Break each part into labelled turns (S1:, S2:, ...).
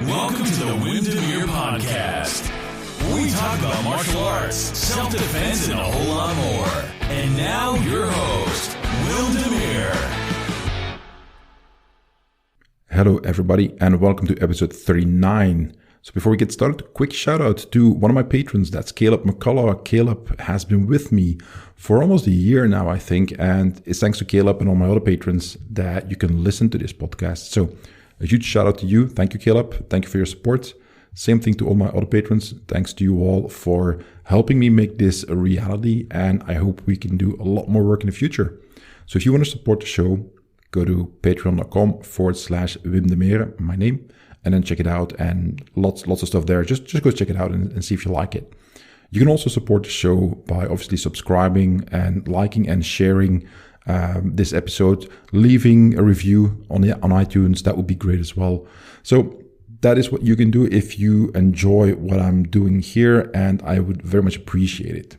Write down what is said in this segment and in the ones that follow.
S1: Welcome to the Demeere podcast. We talk about martial arts, self-defense, and a whole lot more. And now your host, Demeere.
S2: Hello everybody and welcome to episode 39. So before we get started, quick shout out to one of my patrons, that's Caleb McCullough. Caleb has been with me for almost a year now, I think, and it's thanks to Caleb and all my other patrons that you can listen to this podcast. So a huge shout out to you. Thank you, Caleb. Thank you for your support. Same thing to all my other patrons. Thanks to you all for helping me make this a reality, and I hope we can do a lot more work in the future. So if you want to support the show, go to patreon.com/Wim Demeere, my name, and then check it out, and lots of stuff there. Just go check it out and see if you like it. You can also support the show by obviously subscribing and liking and sharing this episode, leaving a review on iTunes. That would be great as well. So that is what you can do if you enjoy what I'm doing here, and I would very much appreciate it.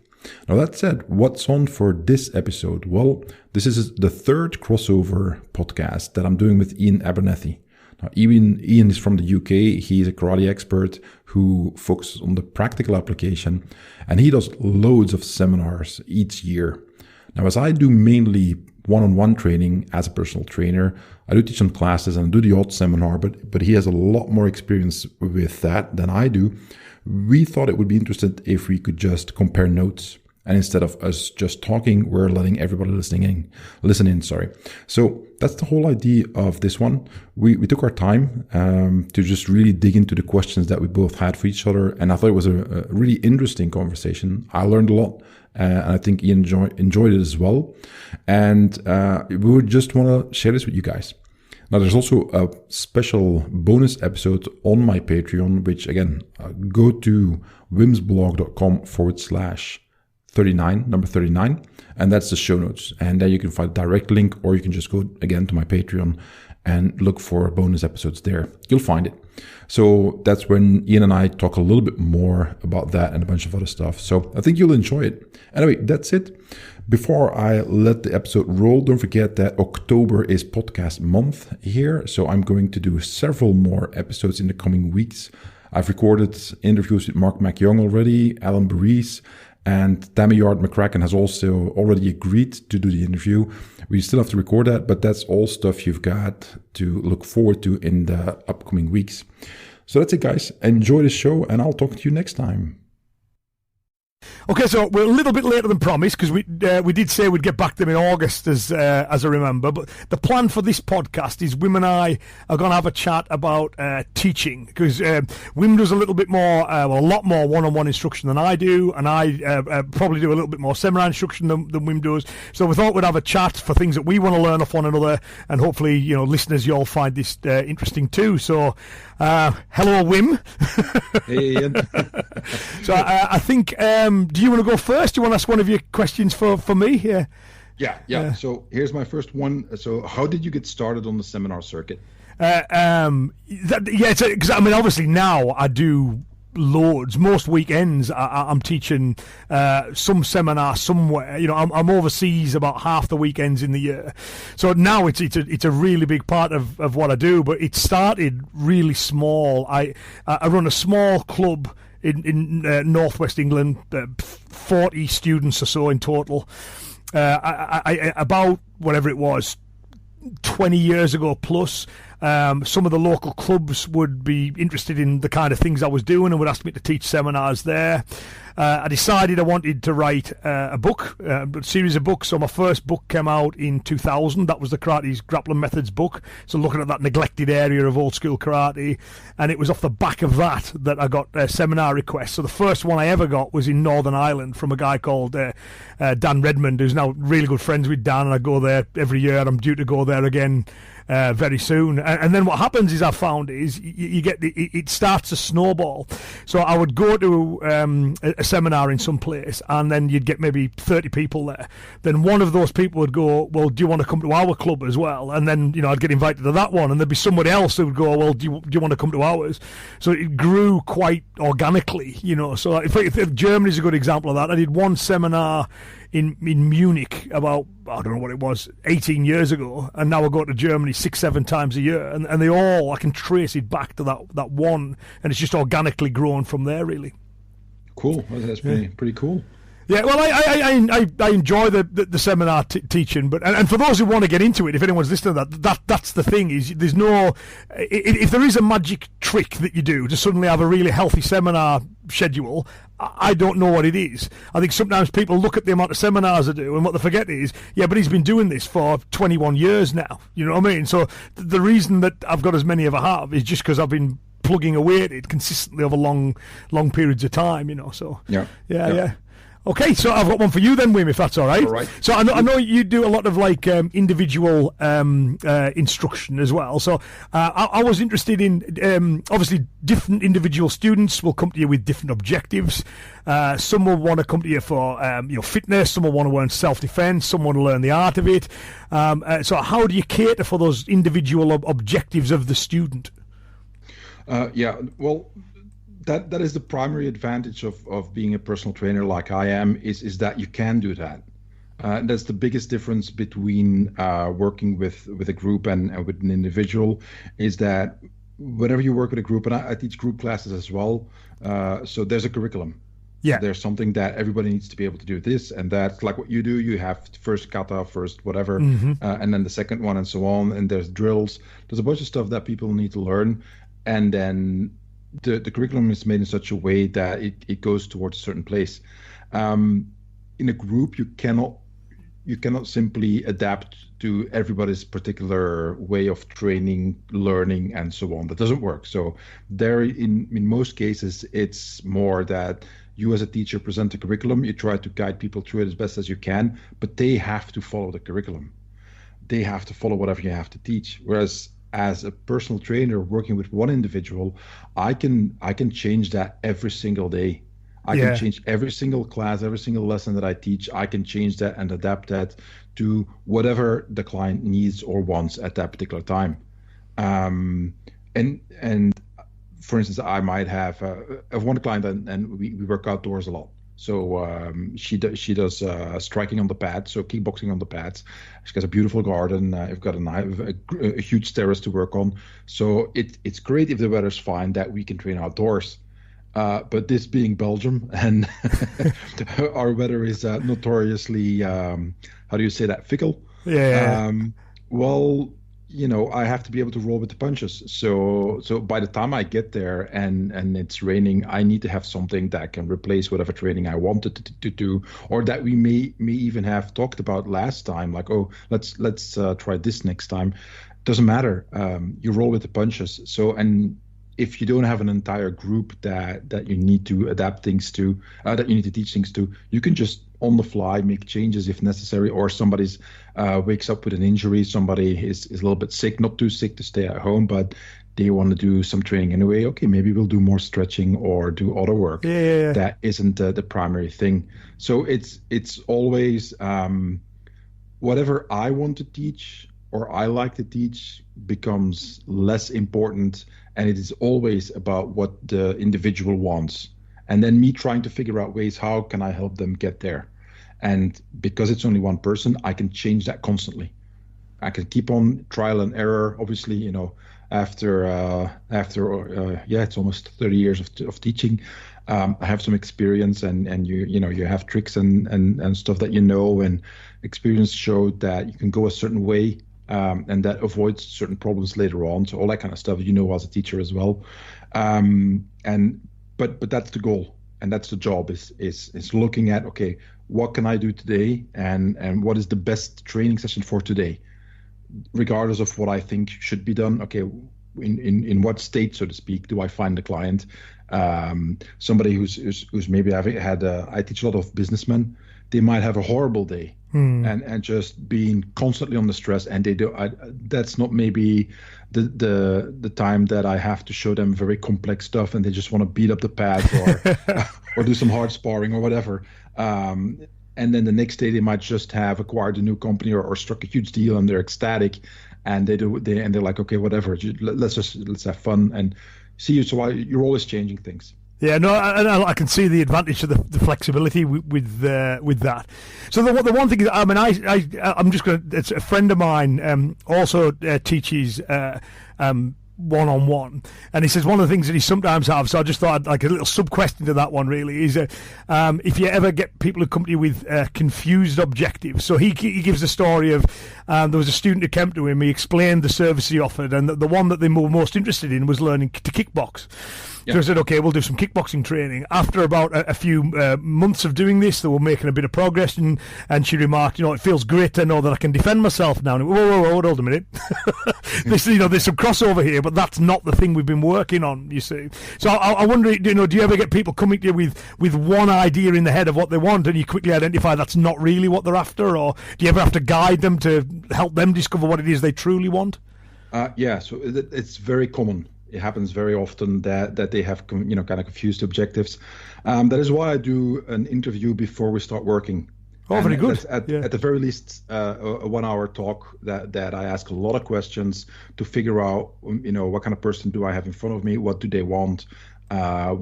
S2: Now that said, what's on for this episode? Well, this is the third crossover podcast that I'm doing with Iain Abernethy. Now, Iain is from the UK. He's a karate expert who focuses on the practical application, and he does loads of seminars each year. Now, as I do mainly one-on-one training as a personal trainer, I do teach some classes and do the odd seminar, but he has a lot more experience with that than I do. We thought it would be interesting if we could just compare notes. And instead of us just talking, we're letting everybody listen in. So that's the whole idea of this one. We took our time to just really dig into the questions that we both had for each other. And I thought it was a really interesting conversation. I learned a lot. And I think Iain enjoyed it as well. And we would just want to share this with you guys. Now, there's also a special bonus episode on my Patreon, which again, go to wimsblog.com/39, number 39, and that's the show notes. And there you can find a direct link, or you can just go again to my Patreon and look for bonus episodes there. You'll find it. So that's when Iain and I talk a little bit more about that and a bunch of other stuff. So I think you'll enjoy it. Anyway, that's it. Before I let the episode roll, don't forget that October is podcast month here. So I'm going to do several more episodes in the coming weeks. I've recorded interviews with Mark McYoung already, Alan Baris, and Demeere McCracken has also already agreed to do the interview. We still have to record that, but that's all stuff you've got to look forward to in the upcoming weeks. So that's it, guys. Enjoy the show, and I'll talk to you next time.
S3: Okay, so we're a little bit later than promised because we did say we'd get back to them in August, as I remember. But the plan for this podcast is Wim and I are going to have a chat about teaching, because Wim does a little bit more, a lot more one-on-one instruction than I do, and I probably do a little bit more seminar instruction than Wim does. So we thought we'd have a chat for things that we want to learn off one another, and hopefully, listeners, you'll find this interesting too. So, hello, Wim.
S4: Hey, Ian.
S3: So I think. Do you want to go first? Do you want to ask one of your questions for me here?
S4: Yeah. So here's my first one. So how did you get started on the seminar circuit?
S3: Because obviously now I do loads. Most weekends I'm teaching some seminar somewhere. I'm overseas about half the weekends in the year. So now it's a really big part of what I do. But it started really small. I run a small club in northwest England, 40 students or so in total. I about whatever it was, 20 years ago plus, some of the local clubs would be interested in the kind of things I was doing and would ask me to teach seminars there. I decided I wanted to write a book, a series of books. So my first book came out in 2000. That was the Karate's Grappling Methods book. So looking at that neglected area of old school karate. And it was off the back of that I got seminar requests. So the first one I ever got was in Northern Ireland from a guy called Dan Redmond, who's now really good friends with Dan. And I go there every year. I'm due to go there again very soon. And then what happens is, I found, is you get it starts to snowball. So I would go to a seminar in some place, and then you'd get maybe 30 people there. Then one of those people would go, well, do you want to come to our club as well? And then, I'd get invited to that one, and there'd be somebody else who would go, well, do you want to come to ours? So it grew quite organically, So if Germany's a good example of that. I did one seminar in Munich about, I don't know what it was, 18 years ago, and now I go to Germany 6-7 times a year, and they all, I can trace it back to that one, and it's just organically grown from there, really.
S4: Cool. Well, that's pretty cool.
S3: Yeah, well, I enjoy the seminar teaching, but and for those who want to get into it, if anyone's listening to that's the thing, is there's no, if there is a magic trick that you do to suddenly have a really healthy seminar schedule, I don't know what it is. I think sometimes people look at the amount of seminars I do, and what they forget is, yeah, but he's been doing this for 21 years now. You know what I mean? So the reason that I've got as many as I have is just because I've been plugging away at it consistently over long periods of time. You know, so yeah. Okay, so I've got one for you then, Wim, if that's all right.
S4: All right.
S3: So I know you do a lot of like individual instruction as well. So I was interested in obviously different individual students will come to you with different objectives. Some will want to come to you for fitness. Some will want to learn self-defense. Some want to learn the art of it. So how do you cater for those individual objectives of the student?
S4: Well, that is the primary advantage of being a personal trainer like I am, is that you can do that. That's the biggest difference between working with a group and with an individual, is that whenever you work with a group, and I teach group classes as well, so there's a curriculum.
S3: Yeah.
S4: So there's something that everybody needs to be able to do this and that, like what you do. You have first kata, first whatever, and then the second one and so on. And there's drills. There's a bunch of stuff that people need to learn. And then the curriculum is made in such a way that it goes towards a certain place. In a group, you cannot simply adapt to everybody's particular way of training, learning, and so on. That doesn't work. So there, in most cases, it's more that you as a teacher present the curriculum, you try to guide people through it as best as you can, but they have to follow the curriculum. They have to follow whatever you have to teach. Whereas as a personal trainer working with one individual, I can change that every single day. I can change every single class, every single lesson that I teach. I can change that and adapt that to whatever the client needs or wants at that particular time. And for instance, I might have one client, and we work outdoors a lot. So she does striking on the pads, so kickboxing on the pads. She has a beautiful garden. I've got a huge terrace to work on. So it's great if the weather's fine that we can train outdoors. But this being Belgium, and our weather is notoriously, how do you say that, fickle?
S3: Yeah.
S4: Well, I have to be able to roll with the punches. So by the time I get there and it's raining, I need to have something that can replace whatever training I wanted to do, or that we may even have talked about last time. Like, oh, let's try this next time. Doesn't matter. You roll with the punches. So, and if you don't have an entire group that you need to adapt things to, that you need to teach things to, you can just on the fly make changes if necessary, or somebody's wakes up with an injury, somebody is a little bit sick, not too sick to stay at home, but they want to do some training anyway. Okay, maybe we'll do more stretching or do other work.
S3: Yeah.
S4: That isn't the primary thing. So it's always whatever I want to teach or I like to teach becomes less important, and it is always about what the individual wants. And then me trying to figure out ways, how can I help them get there? And because it's only one person, I can change that constantly. I can keep on trial and error. Obviously, after it's almost 30 years of teaching. I have some experience, and you have tricks and stuff that and experience showed that you can go a certain way, and that avoids certain problems later on. So all that kind of stuff, as a teacher as well. But that's the goal, and that's the job, is looking at, okay, what can I do today, and what is the best training session for today, regardless of what I think should be done. Okay, in what state, so to speak, do I find the client? Somebody who's maybe had I teach a lot of businessmen. They might have a horrible day, and just being constantly on the stress, and that's not maybe the time that I have to show them very complex stuff, and they just want to beat up the pads or do some hard sparring or whatever. And then the next day they might just have acquired a new company or struck a huge deal, and they're ecstatic, and they're like, okay, whatever, let's have fun and see you. So you're always changing things.
S3: Yeah, no, I can see the advantage of the flexibility with that. So the one thing is, I mean, I'm just going to. It's a friend of mine also teaches one-on-one, and he says one of the things that he sometimes have. So I just thought I'd, like a little sub question to that one really is if you ever get people who come to you with confused objectives. So he gives a story of there was a student who came to him. He explained the service he offered, and the one that they were most interested in was learning to kickbox. Yeah. So I said, okay, we'll do some kickboxing training. After about a few months of doing this, they were making a bit of progress, and she remarked, it feels great to know that I can defend myself now. And whoa, hold a minute. There's some crossover here, but that's not the thing we've been working on, you see. So I wonder, do you ever get people coming to you with one idea in the head of what they want, and you quickly identify that's not really what they're after, or do you ever have to guide them to help them discover what it is they truly want?
S4: Yeah, so it's very common. It happens very often that they have kind of confused objectives. That is why I do an interview before we start working.
S3: Oh, very good.
S4: At the very least, a 1 hour talk that I ask a lot of questions to figure out, what kind of person do I have in front of me? What do they want? How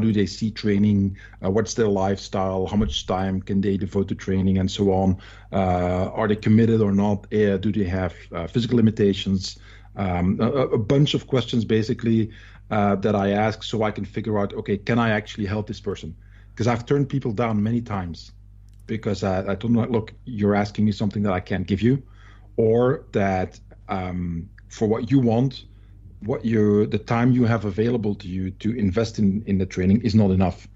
S4: do they see training? What's their lifestyle? How much time can they devote to training, and so on? Are they committed or not? Do they have physical limitations? A bunch of questions basically that I ask so I can figure out, okay, can I actually help this person? Because I've turned people down many times because I told them, look, you're asking me something that I can't give you, or that for what you want, the time you have available to you to invest in the training is not enough.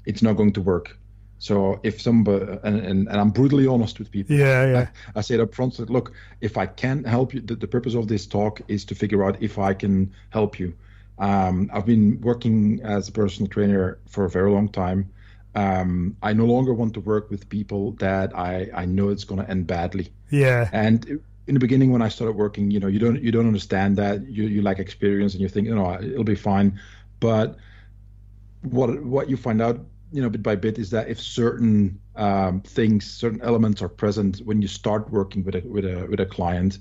S4: It's not going to work. So if somebody, and I'm brutally honest with people, I say it up front, that look, if I can't help you, the purpose of this talk is to figure out if I can help you. I've been working as a personal trainer for a very long time. I no longer want to work with people that I know it's going to end badly. Yeah. And in the beginning, when I started working, you don't understand that. You lack experience, and you think, it'll be fine. But what you find out, bit by bit, is that if certain certain elements are present when you start working with a client,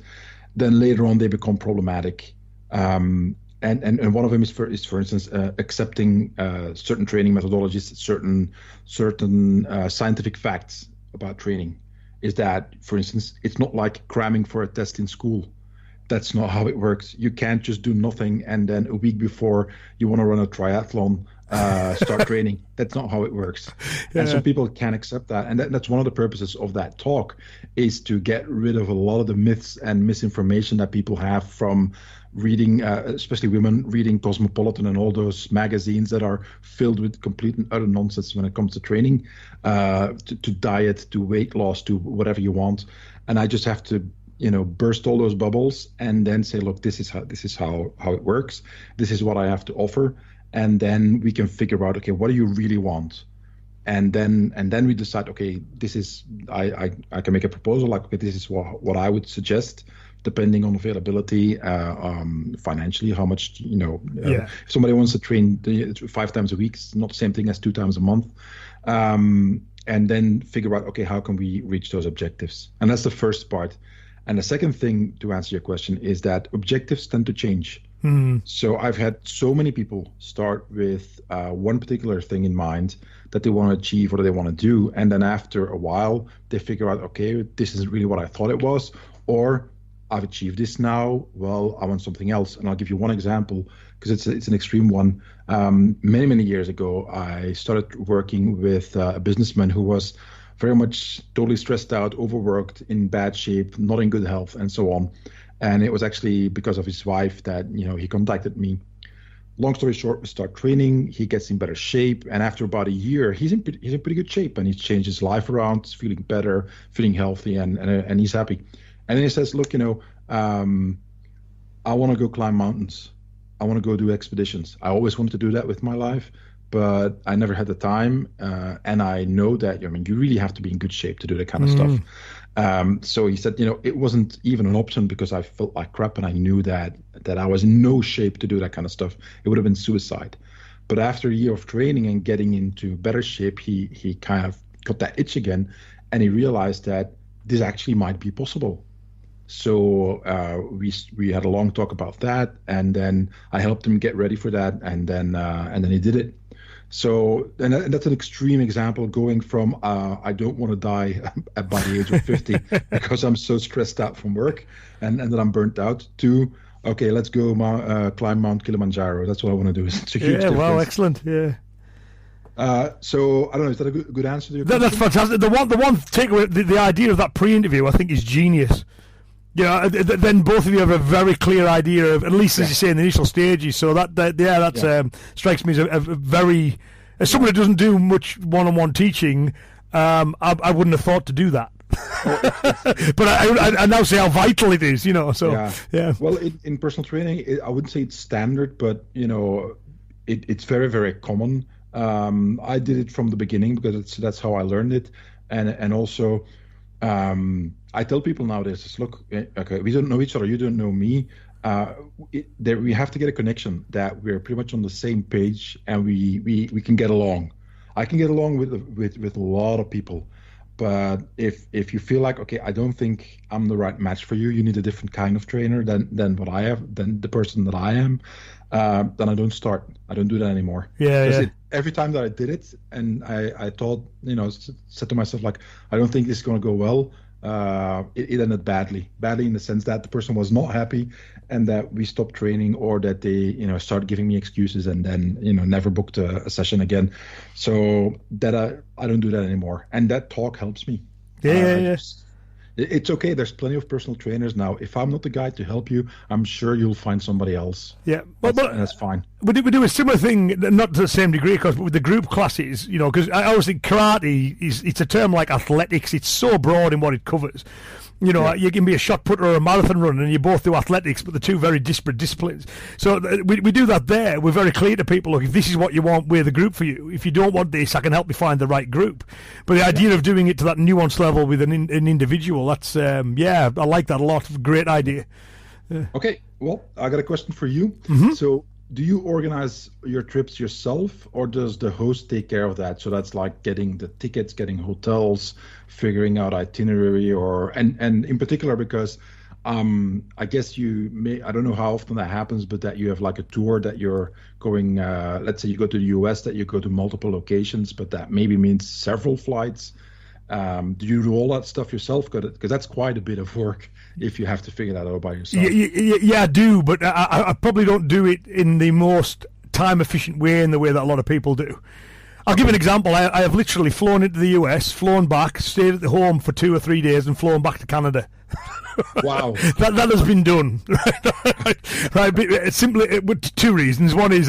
S4: then later on they become problematic. And one of them is for instance accepting certain training methodologies, certain scientific facts about training. Is that, for instance, it's not like cramming for a test in school. That's not how it works. You can't just do nothing and then a week before you want to run a triathlon, start training. That's not how it works. Yeah. And some people can't accept that. And that's one of the purposes of that talk, is to get rid of a lot of the myths and misinformation that people have from reading, especially women, reading Cosmopolitan and all those magazines that are filled with complete and utter nonsense when it comes to training, to diet, to weight loss, to whatever you want. And I just have to burst all those bubbles and then say, look, this is how it works. This is what I have to offer. And then we can figure out, okay, what do you really want? And then we decide, okay, this is, I can make a proposal like, okay, this is what I would suggest, depending on availability, financially, how much, if somebody wants to train 5 times a week, it's not the same thing as 2 times a month. And then figure out, okay, how can we reach those objectives? And that's the first part. And the second thing, to answer your question, is that objectives tend to change. So I've had so many people start with one particular thing in mind that they want to achieve or they want to do. And then after a while, they figure out, okay, this isn't really what I thought it was, or I've achieved this now. Well, I want something else. And I'll give you one example, because it's an extreme one. Many, many years ago, I started working with a businessman who was very much totally stressed out, overworked, in bad shape, not in good health, and so on. And it was actually because of his wife that, he contacted me. Long story short, we start training. He gets in better shape. And after about a year, he's in pretty good shape. And he's changed his life around, he's feeling better, feeling healthy, and he's happy. And then he says, look, I want to go climb mountains. I want to go do expeditions. I always wanted to do that with my life, but I never had the time. And I know that, you really have to be in good shape to do that kind of stuff. So he said, it wasn't even an option because I felt like crap, and I knew that I was in no shape to do that kind of stuff. It would have been suicide. But after a year of training and getting into better shape, he kind of got that itch again, and he realized that this actually might be possible. So we had a long talk about that, and then I helped him get ready for that, and then he did it. So and that's an extreme example, going from I don't want to die by the age of 50 because I'm so stressed out from work and that I'm burnt out, to okay, let's go climb Mount Kilimanjaro. That's what I want to do. It's a huge difference.
S3: Wow, excellent. Yeah.
S4: So I don't know. Is that a good answer to your question?
S3: That's fantastic. The one takeaway, the idea of that pre-interview, I think, is genius. Yeah, then both of you have a very clear idea of, at least as you say, in the initial stages. So that strikes me as a very, as someone who doesn't do much one-on-one teaching, I wouldn't have thought to do that. But I now see how vital it is, So yeah.
S4: Well, in personal training, I wouldn't say it's standard, but it's very, very common. I did it from the beginning because that's how I learned it, and also. I tell people nowadays, look, okay, we don't know each other, you don't know me. We have to get a connection that we're pretty much on the same page, and we can get along. I can get along with a lot of people, but if you feel like, okay, I don't think I'm the right match for you, you need a different kind of trainer than what I have, than the person that I am, then I don't start. I don't do that anymore. Every time that I did it, and I thought, said to myself, like, I don't think this is going to go well. It ended badly in the sense that the person was not happy, and that we stopped training, or that they, started giving me excuses, and then, never booked a session again. So that I don't do that anymore, and that talk helps me. It's okay. There's plenty of personal trainers now. If I'm not the guy to help you, I'm sure you'll find somebody else.
S3: Yeah,
S4: and that's fine.
S3: We do a similar thing, not to the same degree, because with the group classes, because I always think karate it's a term like athletics. It's so broad in what it covers. You can be a shot putter or a marathon runner, and you both do athletics, but they're two very disparate disciplines. So we do that there. We're very clear to people, look, if this is what you want, we're the group for you. If you don't want this, I can help you find the right group. But the idea of doing it to that nuanced level with an individual, that's, I like that a lot. Great idea.
S4: Okay, well, I got a question for you.
S3: Mm-hmm.
S4: So do you organize your trips yourself, or does the host take care of that? So that's like getting the tickets, getting hotels, figuring out itinerary, and in particular, because I guess I don't know how often that happens, but that you have like a tour that you're going, let's say you go to the US, that you go to multiple locations, but that maybe means several flights. Do you do all that stuff yourself? Because that's quite a bit of work if you have to figure that out by yourself.
S3: Yeah, I do, but I probably don't do it in the most time-efficient way, in the way that a lot of people do. I'll give an example. I have literally flown into the US, flown back, stayed at the home for 2 or 3 days, and flown back to Canada.
S4: Wow.
S3: that has been done. Right. Simply with two reasons. One is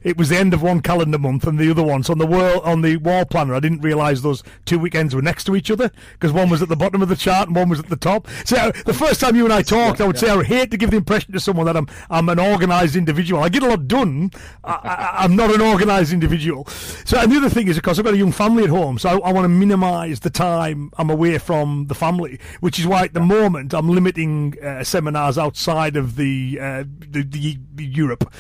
S3: it was the end of one calendar month, and the other one, so on the wall planner, I didn't realise those 2 weekends were next to each other, because one was at the bottom of the chart and one was at the top. So the first time you and I talked, I would say I would hate to give the impression to someone that I'm an organised individual. I get a lot done. I'm not an organised individual. So, and the other thing is, of course, I've got a young family at home, so I want to minimise the time I'm away from the family, which is why at the moment I'm limiting seminars outside of the Europe,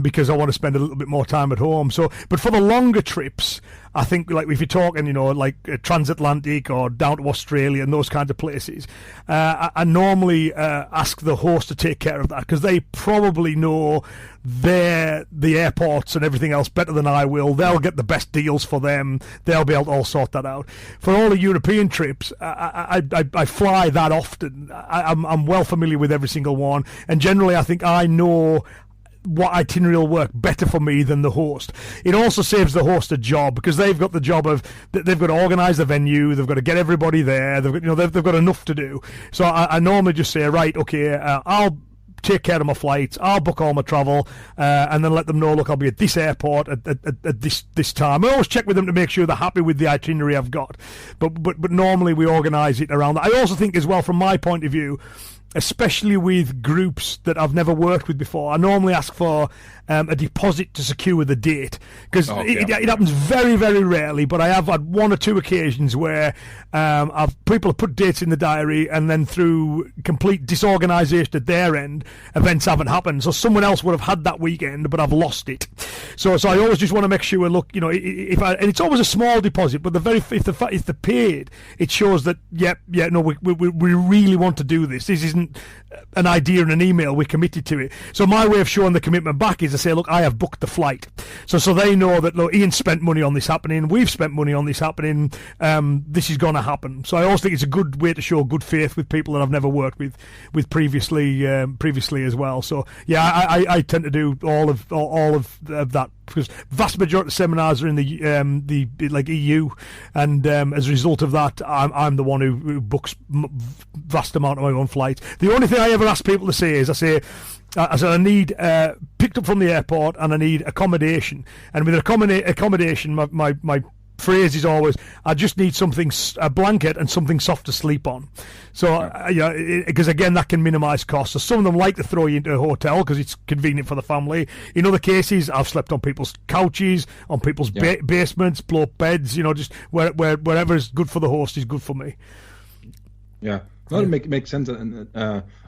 S3: because I want to spend a little bit more time at home. So, but for the longer trips, I think, like if you're talking, like transatlantic or down to Australia and those kinds of places, I normally ask the host to take care of that, because they probably know the airports and everything else better than I will. They'll get the best deals for them. They'll be able to all sort that out. For all the European trips, I fly that often. I'm well familiar with every single one, and generally I think I know what itinerary will work better for me than the host. It also saves the host a job, because they've got the job of, they've got to organise the venue, they've got to get everybody there, they've got enough to do. So I normally just say, right, okay, I'll take care of my flights, I'll book all my travel, and then let them know, look, I'll be at this airport at this time. I always check with them to make sure they're happy with the itinerary I've got. But normally we organise it around that. I also think as well, from my point of view, especially with groups that I've never worked with before. I normally ask for a deposit to secure the date, because it happens very, very rarely, but I have had one or two occasions where people have put dates in the diary, and then through complete disorganisation at their end, events haven't happened. So someone else would have had that weekend, but I've lost it. So I always just want to make sure, look, and it's always a small deposit, but if they're paid, it shows that, we really want to do this. This isn't an idea in an email, we're committed to it. So my way of showing the commitment back is to say, look, I have booked the flight. So they know that, look, Iain spent money on this happening, we've spent money on this happening, this is going to happen. So I always think it's a good way to show good faith with people that I've never worked with previously as well. So I tend to do all of that, because vast majority of seminars are in the like EU, and as a result of that, I'm the one who books vast amount of my own flights. The only thing I ever ask people to say is, I need picked up from the airport, and I need accommodation. And with accommodation, my phrase is always, I just need a blanket and something soft to sleep on. So, because again, that can minimise costs. So some of them like to throw you into a hotel because it's convenient for the family. In other cases, I've slept on people's couches, on people's basements, blow up beds. Just wherever is good for the host is good for me.
S4: Yeah, it makes sense, and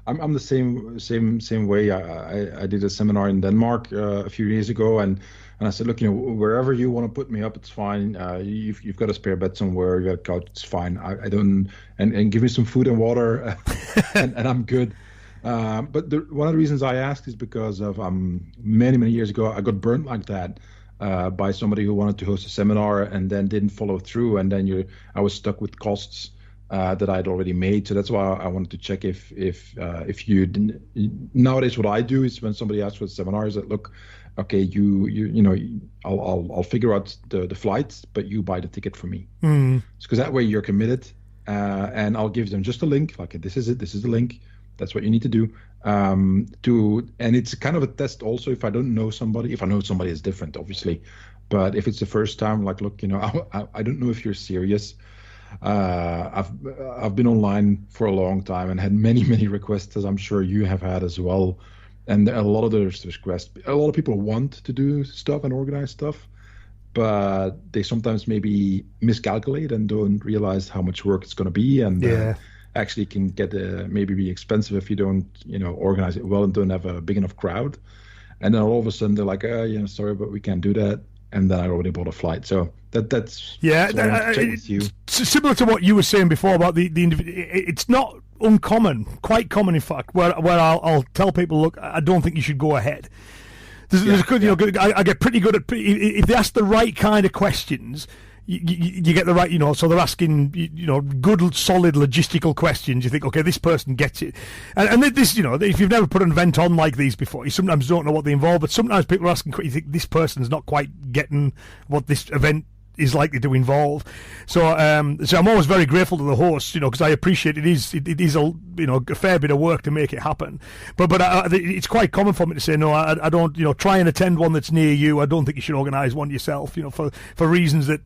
S4: I'm the same way. I did a seminar in Denmark a few years ago, and I said, look, wherever you want to put me up, it's fine. You've got a spare bed somewhere, you got a couch, it's fine. I don't, and give me some food and water, and I'm good. But one of the reasons I asked is because of many years ago, I got burnt like that. By somebody who wanted to host a seminar and then didn't follow through, and then I was stuck with costs that I'd already made. So that's why I wanted to check if you didn't. Nowadays, what I do is when somebody asks for seminars, that look, okay, I'll figure out the flights, but you buy the ticket for me, because that way you're committed, and I'll give them just a link. Like, this is it. This is the link. That's what you need to do. And it's kind of a test also. If I don't know somebody, if I know somebody is different, obviously, but if it's the first time, like, look, I don't know if you're serious. I've been online for a long time and had many requests, as I'm sure you have had as well. And a lot of those requests, a lot of people want to do stuff and organize stuff, but they sometimes maybe miscalculate and don't realize how much work it's going to be, and actually can get maybe be expensive if you don't organize it well and don't have a big enough crowd. And then all of a sudden they're like, sorry, but we can't do that. And then I already bought a flight. So that's
S3: it's similar to what you were saying before about the it's not uncommon, quite common in fact, where I'll tell people, look, I don't think you should go ahead. I get pretty good at, if they ask the right kind of questions, you get the right, so they're asking, good, solid logistical questions. You think, okay, this person gets it. And this, if you've never put an event on like these before, you sometimes don't know what they involve, but sometimes people are asking, you think this person's not quite getting what this event is likely to involve. So I'm always very grateful to the host, because I appreciate it is a fair bit of work to make it happen. But it's quite common for me to say, no, I don't, try and attend one that's near you. I don't think you should organise one yourself, for reasons that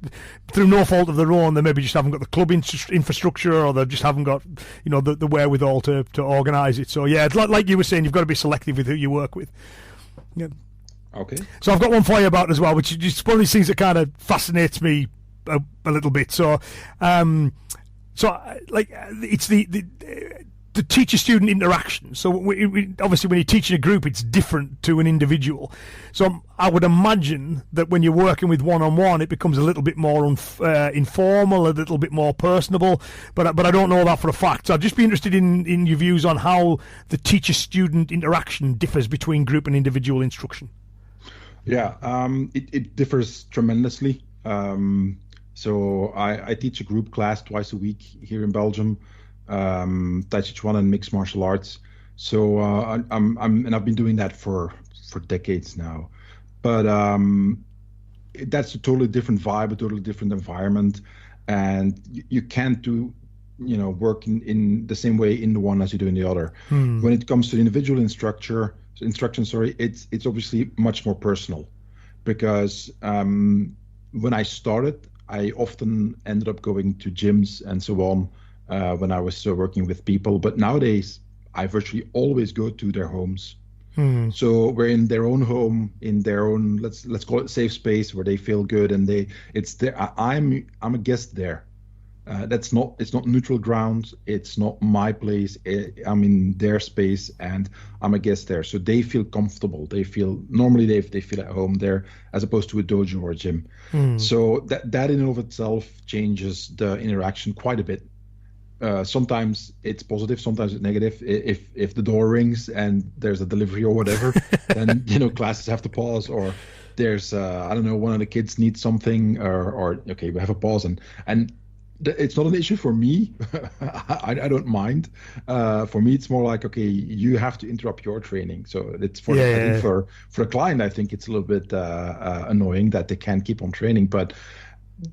S3: through no fault of their own, they maybe just haven't got the club infrastructure, or they just haven't got, the wherewithal to organise it. So yeah, it's like you were saying, you've got to be selective with who you work with. Yeah.
S4: Okay.
S3: So I've got one for you about as well, which is just one of these things that kind of fascinates me a little bit. So, it's the teacher-student interaction. So obviously, when you're teaching a group, it's different to an individual. So I would imagine that when you're working with one-on-one, it becomes a little bit more informal, a little bit more personable. But I don't know that for a fact. So I'd just be interested in your views on how the teacher-student interaction differs between group and individual instruction.
S4: Yeah, it differs tremendously. So I teach a group class twice a week here in Belgium, Tai Chi Chuan and mixed martial arts. So I've been doing that for decades now. But that's a totally different vibe, a totally different environment, and you can't do work in the same way in the one as you do in the other. When it comes to the individual instruction, it's obviously much more personal, because when I started, I often ended up going to gyms and so on when I was working with people. But nowadays, I virtually always go to their homes. So we're in their own home, in their own, let's call it safe space where they feel good, and it's there. I'm a guest there. It's not neutral ground. It's not my place. I'm in their space, and I'm a guest there. So they feel comfortable. Normally they feel at home there, as opposed to a dojo or a gym. So that in and of itself changes the interaction quite a bit. Sometimes it's positive, sometimes it's negative. If the door rings and there's a delivery or whatever, then classes have to pause, or there's I don't know, one of the kids needs something, or okay, we have a pause, and it's not an issue for me. I don't mind. For me, it's more like, okay, you have to interrupt your training. So it's I think for a client, I think it's a little bit annoying that they can't keep on training, but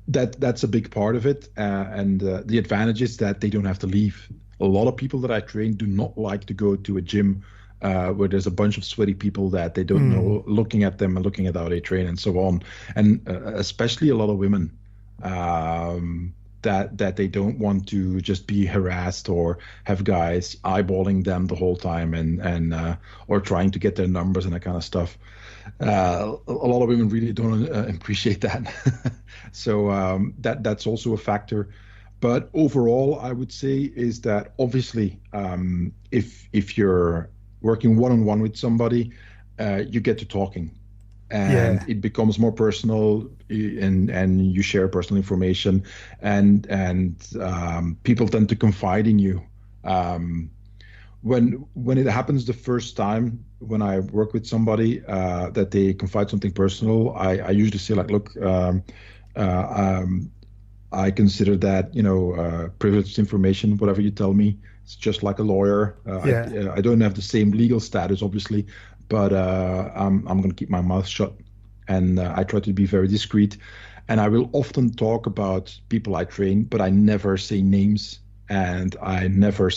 S4: that's a big part of it, and the advantage is that they don't have to leave. A lot of people that I train do not like to go to a gym where there's a bunch of sweaty people that they don't know, looking at them and looking at how they train and so on, and especially a lot of women that they don't want to just be harassed or have guys eyeballing them the whole time and or trying to get their numbers and that kind of stuff. A lot of women really don't appreciate that. So that's also a factor. But overall, I would say is that obviously, if you're working one-on-one with somebody, you get to talking, and it becomes more personal, and you share personal information, and people tend to confide in you. When it happens the first time, when I work with somebody that they confide something personal, I usually say, like, look, I consider that privileged information. Whatever you tell me, it's just like a lawyer. I don't have the same legal status, obviously, but I'm going to keep my mouth shut, and I try to be very discreet. And I will often talk about people I train, but I never say names. And I never,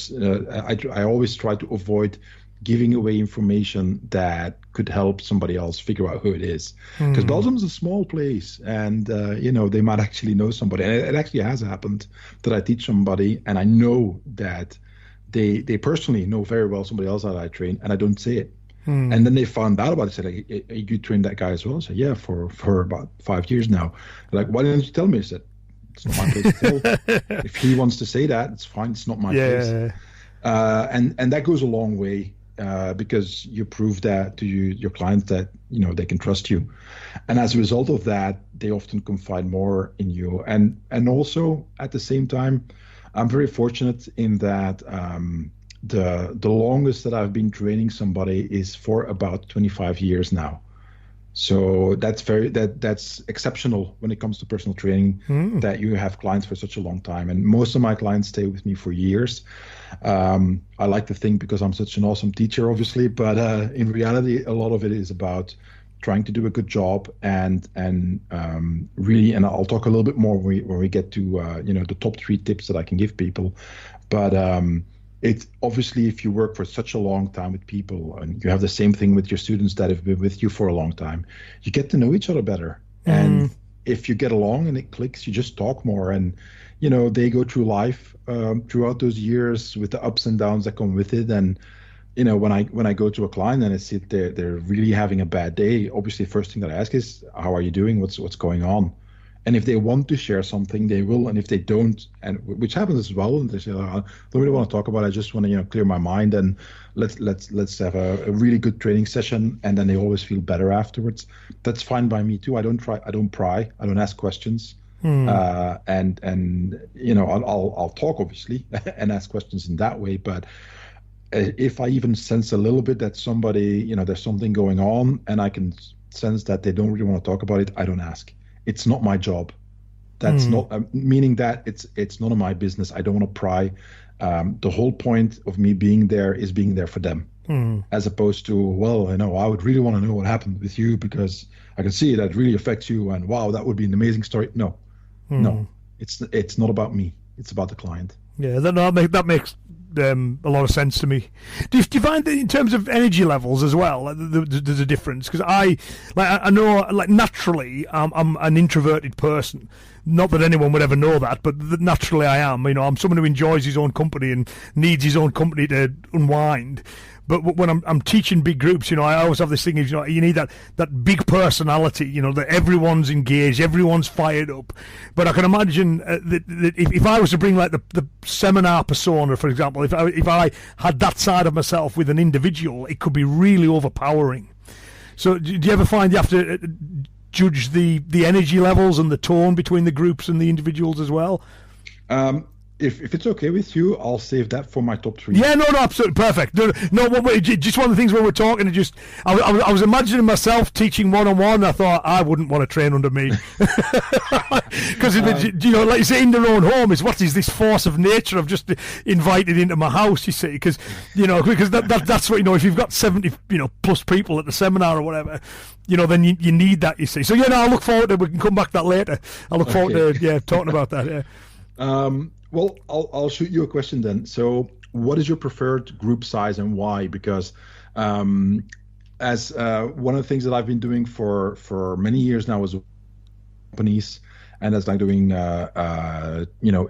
S4: I always try to avoid giving away information that could help somebody else figure out who it is. Because Belgium is a small place, and they might actually know somebody. And it actually has happened that I teach somebody, and I know that they personally know very well somebody else that I train, and I don't say it. And then they found out about it. Said, like, hey, you trained that guy as well? I said, yeah, for about 5 years now. They're like, why didn't you tell me? I said, it's not my place to tell. If he wants to say that, it's fine. It's not my place. And that goes a long way, because you prove that to your clients that they can trust you, and as a result of that, they often confide more in you. And also at the same time, I'm very fortunate in that the longest that I've been training somebody is for about 25 years now. So that's exceptional when it comes to personal training, that you have clients for such a long time. And most of my clients stay with me for years. I like to think because I'm such an awesome teacher, obviously, but in reality, a lot of it is about trying to do a good job and really, and I'll talk a little bit more when we get to the top 3 tips that I can give people. But it's obviously, if you work for such a long time with people, and you have the same thing with your students that have been with you for a long time, you get to know each other better. And if you get along and it clicks, you just talk more. And they go through life throughout those years with the ups and downs that come with it. And when I go to a client and I see they're really having a bad day, obviously the first thing that I ask is, how are you doing? What's going on? And if they want to share something, they will. And if they don't, and which happens as well, and they say, I don't really want to talk about it. I just want to clear my mind, and let's have a really good training session. And then they always feel better afterwards. That's fine by me too. I don't pry. I don't ask questions. And I'll talk, obviously, and ask questions in that way. But if I even sense a little bit that somebody, there's something going on, and I can sense that they don't really want to talk about it, I don't ask. It's not my job. That's not meaning that it's none of my business. I don't want to pry. The whole point of me being there is being there for them, as opposed to, well, I would really want to know what happened with you because I can see that really affects you, and wow, that would be an amazing story. No, it's not about me. It's about the client.
S3: Yeah, that makes a lot of sense to me. Do you find that in terms of energy levels as well, there's a difference? Because I know, like, naturally, I'm an introverted person. Not that anyone would ever know that, but naturally I am. You know, I'm someone who enjoys his own company and needs his own company to unwind. But when I'm teaching big groups, you know, I always have this thing of, you know, you need that big personality, you know, that everyone's engaged, everyone's fired up. But I can imagine that if I was to bring, like, the seminar persona, for example, if I had that side of myself with an individual, it could be really overpowering. So do you ever find you have to judge the energy levels and the tone between the groups and the individuals as well?
S4: If it's okay with you, I'll save that for my top 3.
S3: Yeah, no, absolutely perfect. No, just one of the things when we're talking, I was imagining myself teaching one-on-one. I thought I wouldn't want to train under me because you know, like you say, in their own home is what is this force of nature I've just invited into my house. You see, because that's what, you know, if you've got 70 plus people at the seminar or whatever, you know, then you need that. You see, so I look forward to. We can come back to that later. I look forward to talking about that. Yeah.
S4: Well, I'll shoot you a question then. So, what is your preferred group size and why? Because as one of the things that I've been doing for many years now is companies, and that's like doing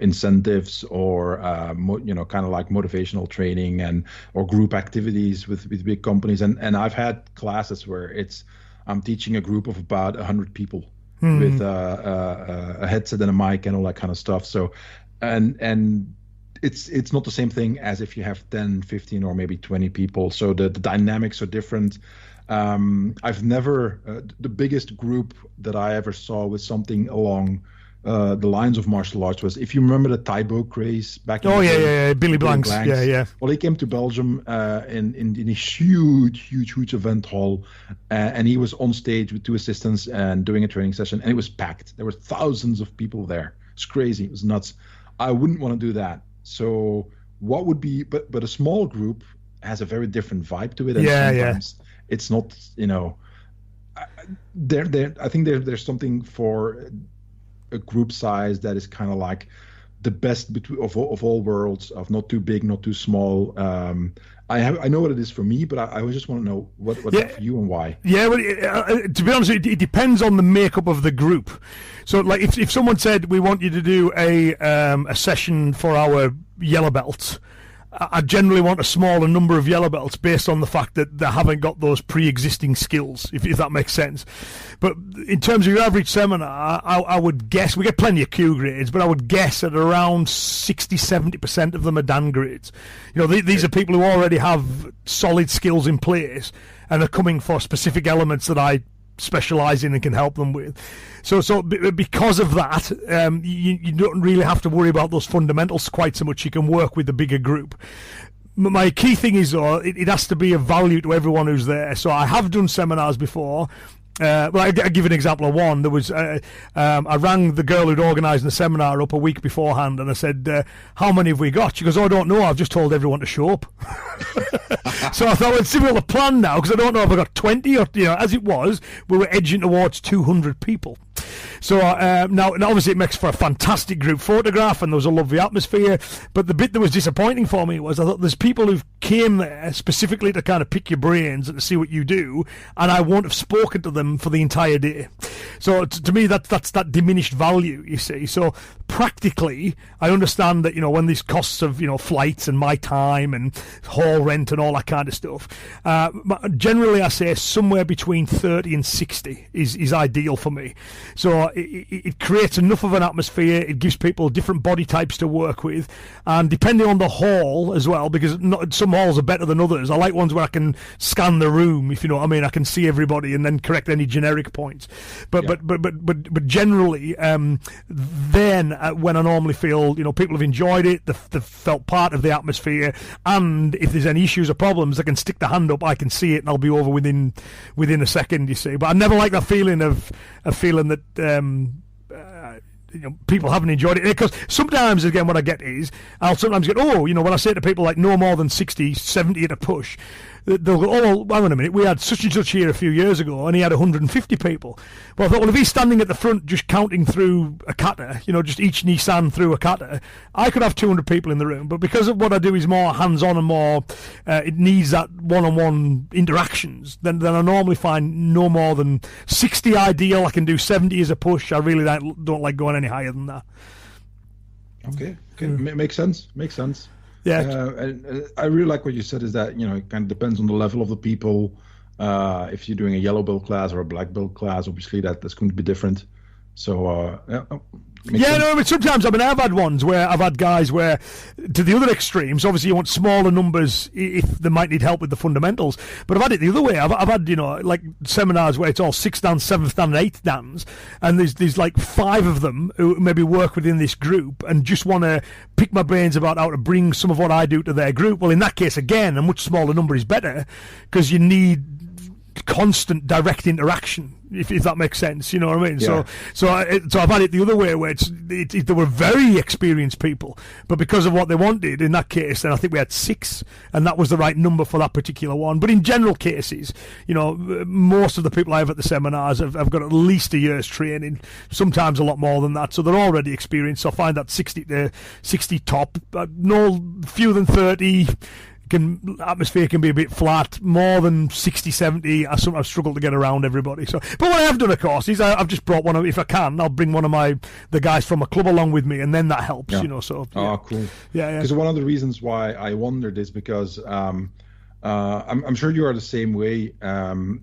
S4: incentives or kind of like motivational training or group activities with big companies, and I've had classes where I'm teaching a group of about 100 people with a headset and a mic and all that kind of stuff. So. And it's not the same thing as if you have 10, 15, or maybe 20 people. So the dynamics are different. I've never the biggest group that I ever saw with something along the lines of martial arts was, if you remember the Taibo craze back in the day.
S3: Billy Blanks. Yeah.
S4: Well, he came to Belgium in a huge event hall, and he was on stage with 2 assistants and doing a training session, and it was packed. There were thousands of people there. It's crazy. It was nuts. I wouldn't want to do that. So what would be, but a small group has a very different vibe to it. And sometimes it's not, you know, I think there's something for a group size that is kind of like the best of all worlds, of not too big, not too small. I know what it is for me, but I just want to know what's it for you and why. Yeah,
S3: well, to be honest, it depends on the makeup of the group. So, like, if someone said, we want you to do a session for our yellow belts, I generally want a smaller number of yellow belts based on the fact that they haven't got those pre-existing skills, if that makes sense. But in terms of your average seminar, I would guess, we get plenty of Q grades, but I would guess at around 60-70% of them are Dan grades. You know, these are people who already have solid skills in place and are coming for specific elements that I specialise in and can help them with. So because of that, you don't really have to worry about those fundamentals quite so much. You can work with the bigger group. My key thing is, though, it has to be of value to everyone who's there. So I have done seminars before. I'll give an example of one. There was I rang the girl who'd organised the seminar up a week beforehand, and I said, "How many have we got?" She goes, "Oh, I don't know. I've just told everyone to show up." So I thought, it's difficult to plan now because I don't know if I got 20 or, you know, as it was, we were edging towards 200 people. So now obviously it makes for a fantastic group photograph and there was a lovely atmosphere, but the bit that was disappointing for me was I thought there's people who came there specifically to kind of pick your brains and to see what you do, and I won't have spoken to them for the entire day. So to me that's that diminished value, you see. So practically I understand that, you know, when these costs of, you know, flights and my time and hall rent and all that kind of stuff, generally I say somewhere between 30 and 60 is ideal for me. So it creates enough of an atmosphere, it gives people different body types to work with, and depending on the hall as well, because some halls are better than others. I like ones where I can scan the room, if you know what I mean. I can see everybody and then correct any generic points. But generally, then when I normally feel, you know, people have enjoyed it, they've felt part of the atmosphere, and if there's any issues or problems, they can stick the hand up, I can see it, and I'll be over within a second, you see. But I never like that feeling of that you know, people haven't enjoyed it, because sometimes, again, what I get is I'll sometimes get, when I say to people like no more than 60, 70 at a push, they'll go, oh, well, hang on a minute, we had such and such here a few years ago, and he had 150 people. Well, I thought, well, if he's standing at the front just counting through a kata, just each Nissan through a kata, I could have 200 people in the room. But because of what I do is more hands-on and more, it needs that one-on-one interactions, then I normally find no more than 60 ideal. I can do 70 as a push. I really don't like going any higher than that.
S4: Okay. Makes sense.
S3: Yeah.
S4: And I really like what you said is that, it kind of depends on the level of the people. If you're doing a yellow belt class or a black belt class, obviously that's going to be different. So,
S3: sometimes, I've had ones where I've had guys where, to the other extremes, obviously you want smaller numbers if they might need help with the fundamentals, but I've had it the other way. I've had, like seminars where it's all 6th dan, 7th dan, and 8th dans, and there's like 5 of them who maybe work within this group and just want to pick my brains about how to bring some of what I do to their group. Well, in that case, again, a much smaller number is better, because you need constant direct interaction, if that makes sense, you know what I mean? Yeah. So I've had it the other way, where they were very experienced people, but because of what they wanted in that case, then I think we had 6, and that was the right number for that particular one. But in general cases, most of the people I have at the seminars have got at least a year's training, sometimes a lot more than that, so they're already experienced. So I find that 60 top, no fewer than 30. Atmosphere can be a bit flat. More than 60, 70, I sometimes struggle to get around everybody. So, but what I have done, of course, is I've just brought one of, if I can, I'll bring one of the guys from a club along with me, and then that helps, So,
S4: yeah. Oh, cool. Yeah. Because one of the reasons why I wondered is because I'm sure you are the same way.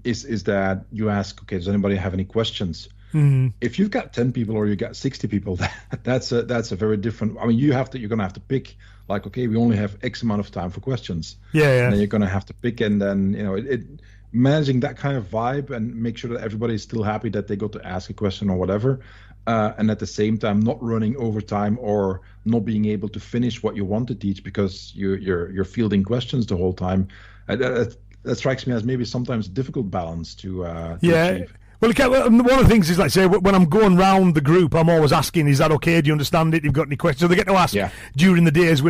S4: Is that you ask, okay, does anybody have any questions? Mm-hmm. If you've got 10 people or you got 60 people, that's a very different. I mean, you're going to have to pick. Like, okay, we only have X amount of time for questions. Yeah. And then you're going to have to pick, and then, managing that kind of vibe and make sure that everybody's still happy that they got to ask a question or whatever. And at the same time, not running over time or not being able to finish what you want to teach because you're fielding questions the whole time. That strikes me as maybe sometimes a difficult balance to achieve.
S3: Well, one of the things is, like, say, when I'm going round the group, I'm always asking, is that okay? Do you understand it? You've got any questions? So they get to ask during the day as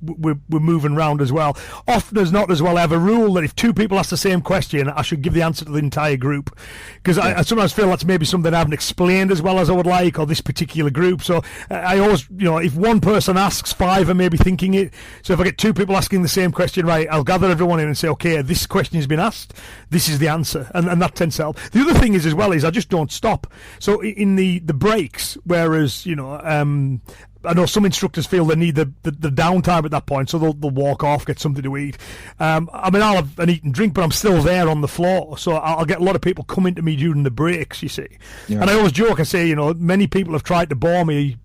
S3: we're moving round as well. Often as not as well, I have a rule that if 2 people ask the same question, I should give the answer to the entire group. Because I sometimes feel that's maybe something I haven't explained as well as I would like, or this particular group. So I always, if one person asks, 5 are maybe thinking it. So if I get 2 people asking the same question, right, I'll gather everyone in and say, okay, this question has been asked. This is the answer. And that tends to help. The other thing is I just don't stop. So in the breaks, whereas I know some instructors feel they need the downtime at that point, so they'll walk off, get something to eat. I'll have an eat and drink, but I'm still there on the floor, so I'll get a lot of people coming to me during the breaks, you see. Yeah. And I always joke, I say, many people have tried to bore me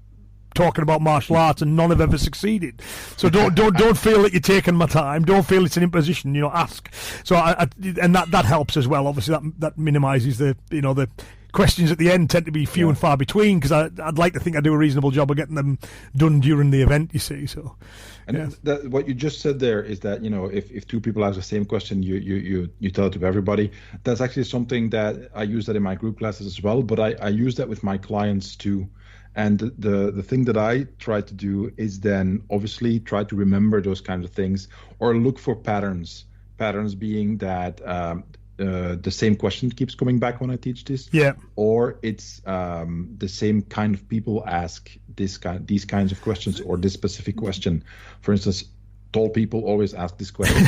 S3: talking about martial arts, and none have ever succeeded. So don't feel that you're taking my time. Don't feel it's an imposition. Ask. So and that helps as well. Obviously, that minimises the questions at the end tend to be few and far between, because I'd like to think I do a reasonable job of getting them done during the event. You see, so.
S4: And what you just said there is that if 2 people ask the same question, you tell it to everybody. That's actually something that I use that in my group classes as well. But I use that with my clients too. And the thing that I try to do is then obviously try to remember those kinds of things, or look for patterns. Patterns being that the same question keeps coming back when I teach this. Yeah. Or it's the same kind of people ask these kinds of questions, or this specific question. For instance, tall people always ask this question,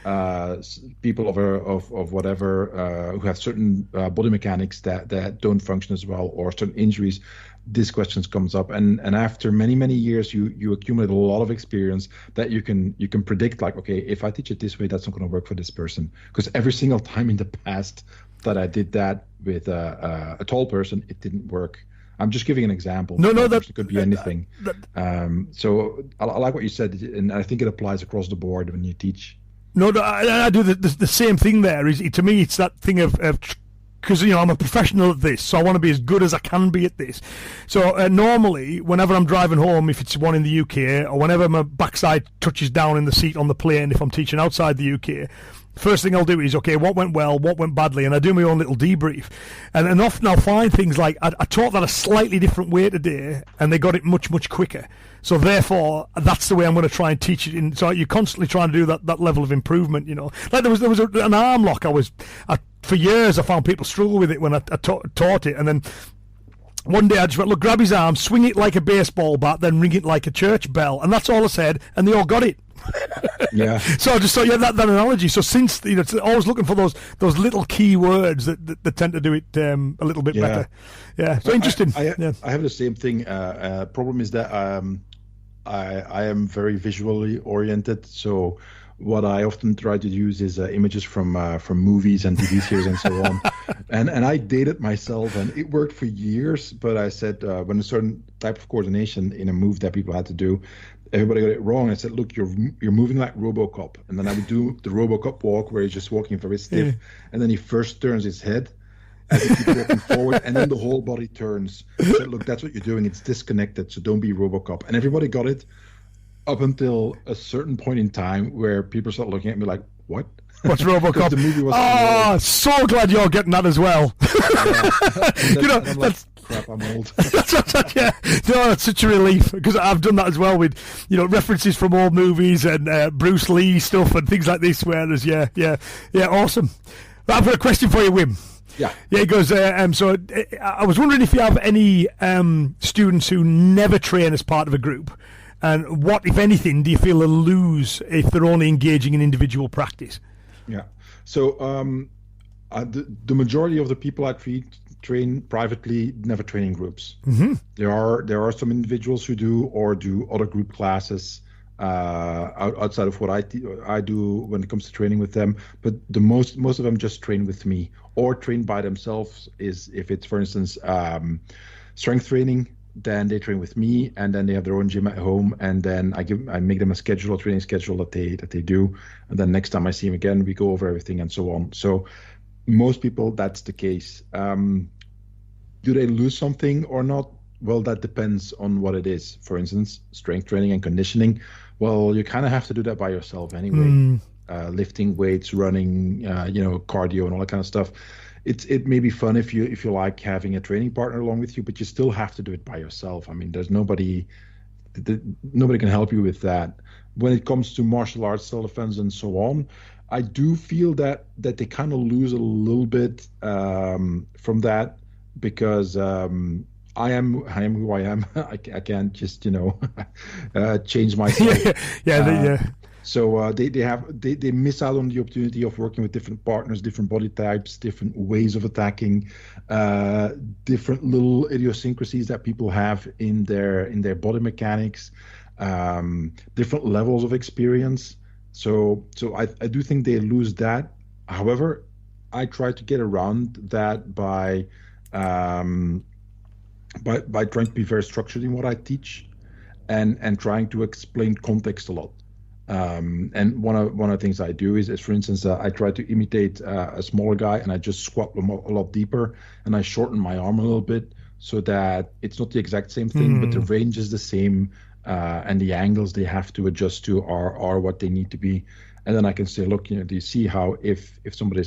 S4: or people of whatever who have certain body mechanics that don't function as well, or certain injuries. This question comes up, and after many years, you accumulate a lot of experience that you can predict, like, okay, if I teach it this way, that's not going to work for this person, because every single time in the past that I did that with a tall person, it didn't work. I'm just giving an example. No, that could be anything. So I like what you said, and I think it applies across the board when you teach.
S3: No, I do the same thing there. To me, it's that thing of because I'm a professional at this, so I want to be as good as I can be at this. So normally, whenever I'm driving home, if it's one in the UK, or whenever my backside touches down in the seat on the plane, if I'm teaching outside the UK, First thing I'll do is, okay, what went well, what went badly, and I do my own little debrief. And often I'll find things like, I taught that a slightly different way today, and they got it much, much quicker. So therefore, that's the way I'm going to try and teach it. So you're constantly trying to do that level of improvement, Like there was an arm lock for years I found people struggle with it when I taught it, and then one day I just went, look, grab his arm, swing it like a baseball bat, then ring it like a church bell. And that's all I said, and they all got it.
S4: Yeah.
S3: So I just thought, that analogy. So since, it's always looking for those little key words that tend to do it a little bit better. Yeah. So interesting.
S4: I have the same thing. Problem is that I am very visually oriented. So what I often try to use is images from movies and TV series and so on. And I dated myself, and it worked for years. But I said when a certain type of coordination in a move that people had to do, everybody got it wrong. I said, look, you're moving like RoboCop. And then I would do the RoboCop walk where he's just walking very stiff. And then he first turns his head as he keeps walking forward, and then the whole body turns. I said, look, that's what you're doing. It's disconnected, so don't be RoboCop. And everybody got it up until a certain point in time where people start looking at me like, what?
S3: What's RoboCop?
S4: The movie was
S3: so glad you're getting that as well.
S4: That's crap, I'm old.
S3: That's such a relief, because I've done that as well with references from old movies and Bruce Lee stuff and things like this. Whereas, awesome. I've got a question for you, Wim.
S4: Yeah.
S3: It goes. So I was wondering if you have any students who never train as part of a group. And what, if anything, do you feel they'll lose if they're only engaging in individual practice?
S4: Yeah. So the majority of the people I train privately never train in groups.
S3: Mm-hmm.
S4: There are some individuals who do other group classes outside of what I do when it comes to training with them. But the most of them just train with me or train by themselves. Is if it's, for instance, strength training. Then they train with me, and then they have their own gym at home, and then I make them a training schedule that they do, and then next time I see them again, we go over everything and so on. So most people, that's the case. Do they lose something or not? Well, that depends on what it is. For instance, strength training and conditioning. Well, you kind of have to do that by yourself anyway. Lifting weights, running, cardio, and all that kind of stuff. It may be fun if you like having a training partner along with you, but you still have to do it by yourself. I mean, there's nobody can help you with that. When it comes to martial arts, self-defense, and so on, I do feel that they kind of lose a little bit from that, because I am who I am. I can't just change myself. So they miss out on the opportunity of working with different partners, different body types, different ways of attacking, different little idiosyncrasies that people have in their body mechanics, different levels of experience. So I do think they lose that. However, I try to get around that by trying to be very structured in what I teach, and trying to explain context a lot. And one of the things I do is for instance, I try to imitate a smaller guy, and I just squat them a lot deeper, and I shorten my arm a little bit so that it's not the exact same thing, but the range is the same, and the angles they have to adjust to are what they need to be. And then I can say, look, do you see how if somebody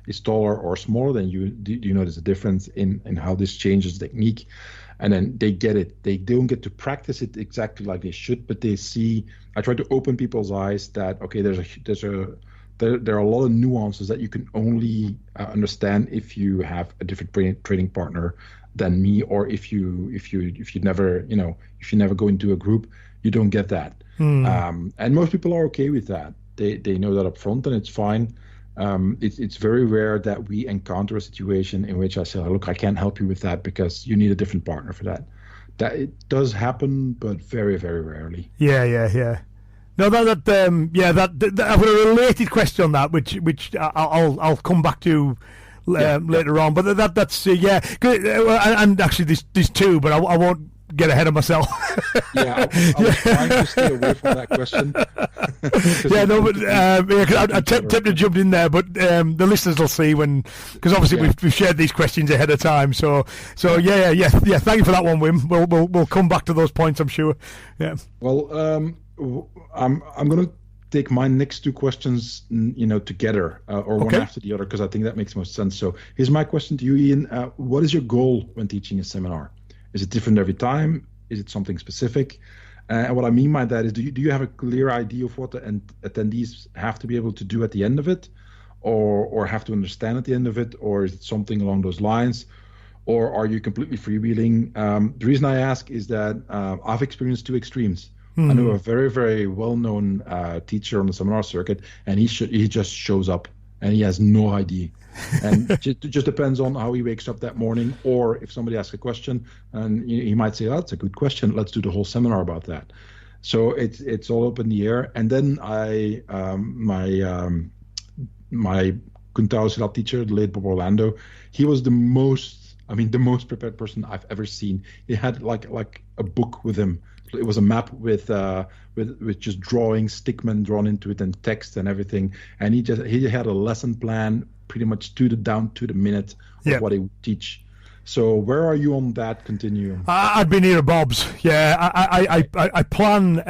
S4: is taller or smaller than you, do you notice a difference in how this changes technique? And then they get it. They don't get to practice it exactly like they should, but they see. I try to open people's eyes that, okay, there are a lot of nuances that you can only understand if you have a different training partner than me, or if you never go into a group, you don't get that. And most people are okay with that. They know that up front, and it's fine. It's very rare that we encounter a situation in which I say, look, I can't help you with that because you need a different partner for that. That it does happen, but very, very rarely.
S3: Yeah. No, that I've got a related question on that, which I'll come back to later on. But that's good. And actually, there's two, but I won't get ahead of myself.
S4: I was trying to stay away from that question.
S3: I tempted to jump in there, but the listeners will see because obviously we've shared these questions ahead of time. So thank you for that one, Wim. We'll come back to those points, I'm sure. Yeah.
S4: Well, I'm gonna take my next two questions, together or one after the other, because I think that makes most sense. So here's my question to you, Iain. What is your goal when teaching a seminar? Is it different every time? Is it something specific? And what I mean by that is, do you have a clear idea of what the attendees have to be able to do at the end of it, or have to understand at the end of it, or is it something along those lines? Or are you completely freewheeling? The reason I ask is that I've experienced two extremes. I know a very, very well-known teacher on the seminar circuit, and he just shows up and he has no idea. And it just depends on how he wakes up that morning, or if somebody asks a question, and he might say, "Oh, that's a good question. Let's do the whole seminar about that." So it's all up in the air. And then my Kuntao teacher, the late Bob Orlando, he was the most prepared person I've ever seen. He had like a book with him. It was a map with just drawings, stickmen drawn into it, and text and everything. And he had a lesson plan pretty much down to the minute of what he would teach. So where are you on that continuum?
S3: I'd be near Bob's. Yeah, I plan.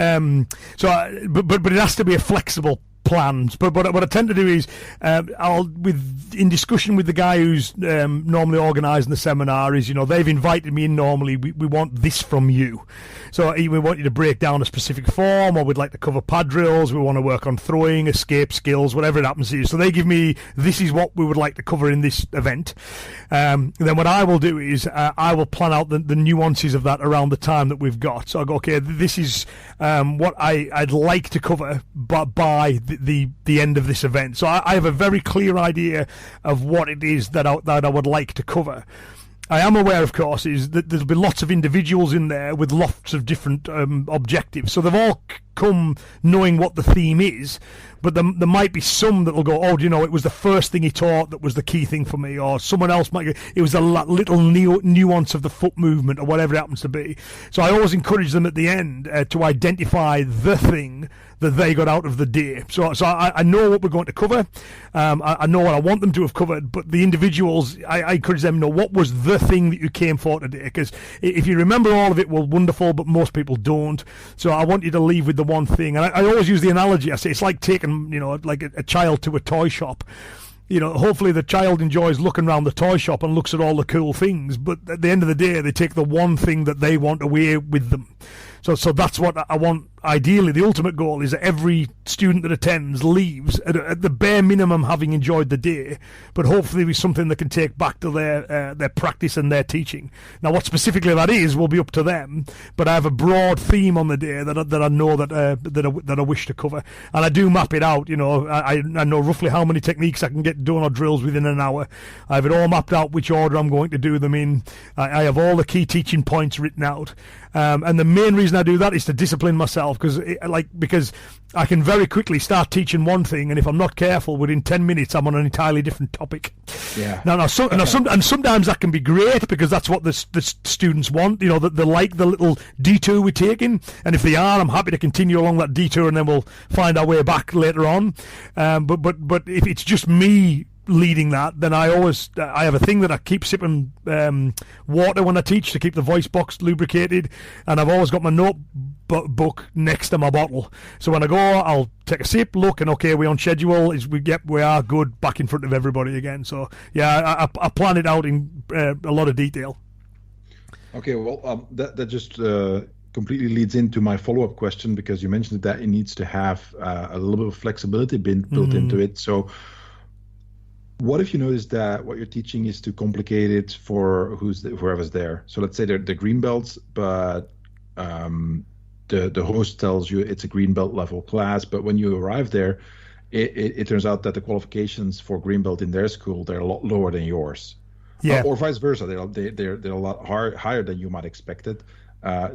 S3: But it has to be a flexible plans. But what I tend to do is in discussion with the guy who's normally organising the seminar is, they've invited me in normally, we want this from you. So we want you to break down a specific form, or we'd like to cover pad drills, we want to work on throwing, escape skills, whatever it happens to you. So they give me, this is what we would like to cover in this event. Then what I will do is I will plan out the nuances of that around the time that we've got. So I go, okay, this is what I'd like to cover by the end of this event. So I have a very clear idea of what it is that I would like to cover. I am aware, of course, is that there'll be lots of individuals in there with lots of different objectives. So they've all come knowing what the theme is, but there might be some that will go, oh, it was the first thing he taught that was the key thing for me, or someone else might go, it was a little nuance of the foot movement, or whatever it happens to be. So I always encourage them at the end to identify the thing that they got out of the day. So I know what we're going to cover. I know what I want them to have covered, but the individuals, I encourage them to know what was the thing that you came for today. Because if you remember all of it, well, wonderful, but most people don't. So I want you to leave with the one thing. And I always use the analogy. I say it's like taking, like a child to a toy shop. Hopefully the child enjoys looking around the toy shop and looks at all the cool things, but at the end of the day, they take the one thing that they want away with them. So that's what I want. Ideally, the ultimate goal is that every student that attends leaves at the bare minimum having enjoyed the day, but hopefully with something they can take back to their practice and their teaching. Now, what specifically that is will be up to them, but I have a broad theme on the day that I know that I wish to cover, and I do map it out. I know roughly how many techniques I can get done or drills within an hour. I have it all mapped out which order I'm going to do them in. I have all the key teaching points written out, and the main reason I do that is to discipline myself, because I can very quickly start teaching one thing, and if I'm not careful, within 10 minutes I'm on an entirely different topic.
S4: Yeah.
S3: And sometimes that can be great because that's what the students want. That they like the little detour we're taking, and if they are, I'm happy to continue along that detour, and then we'll find our way back later on. But if it's just me leading that, then I have a thing that I keep sipping water when I teach to keep the voice box lubricated, and I've always got my notebook next to my bottle. So when I go, I'll take a sip, look, and okay, we're on schedule. We are good, back in front of everybody again. So yeah, I plan it out in a lot of detail. Okay,
S4: well, that just completely leads into my follow-up question, because you mentioned that it needs to have a little bit of flexibility built into it. So what if you notice that what you're teaching is too complicated for whoever's there? So let's say they're green belts, but the host tells you it's a green belt level class, but when you arrive there, it turns out that the qualifications for green belt in their school, they're a lot lower than yours.
S3: Yeah.
S4: Or vice versa, they're a lot higher than you might expect it.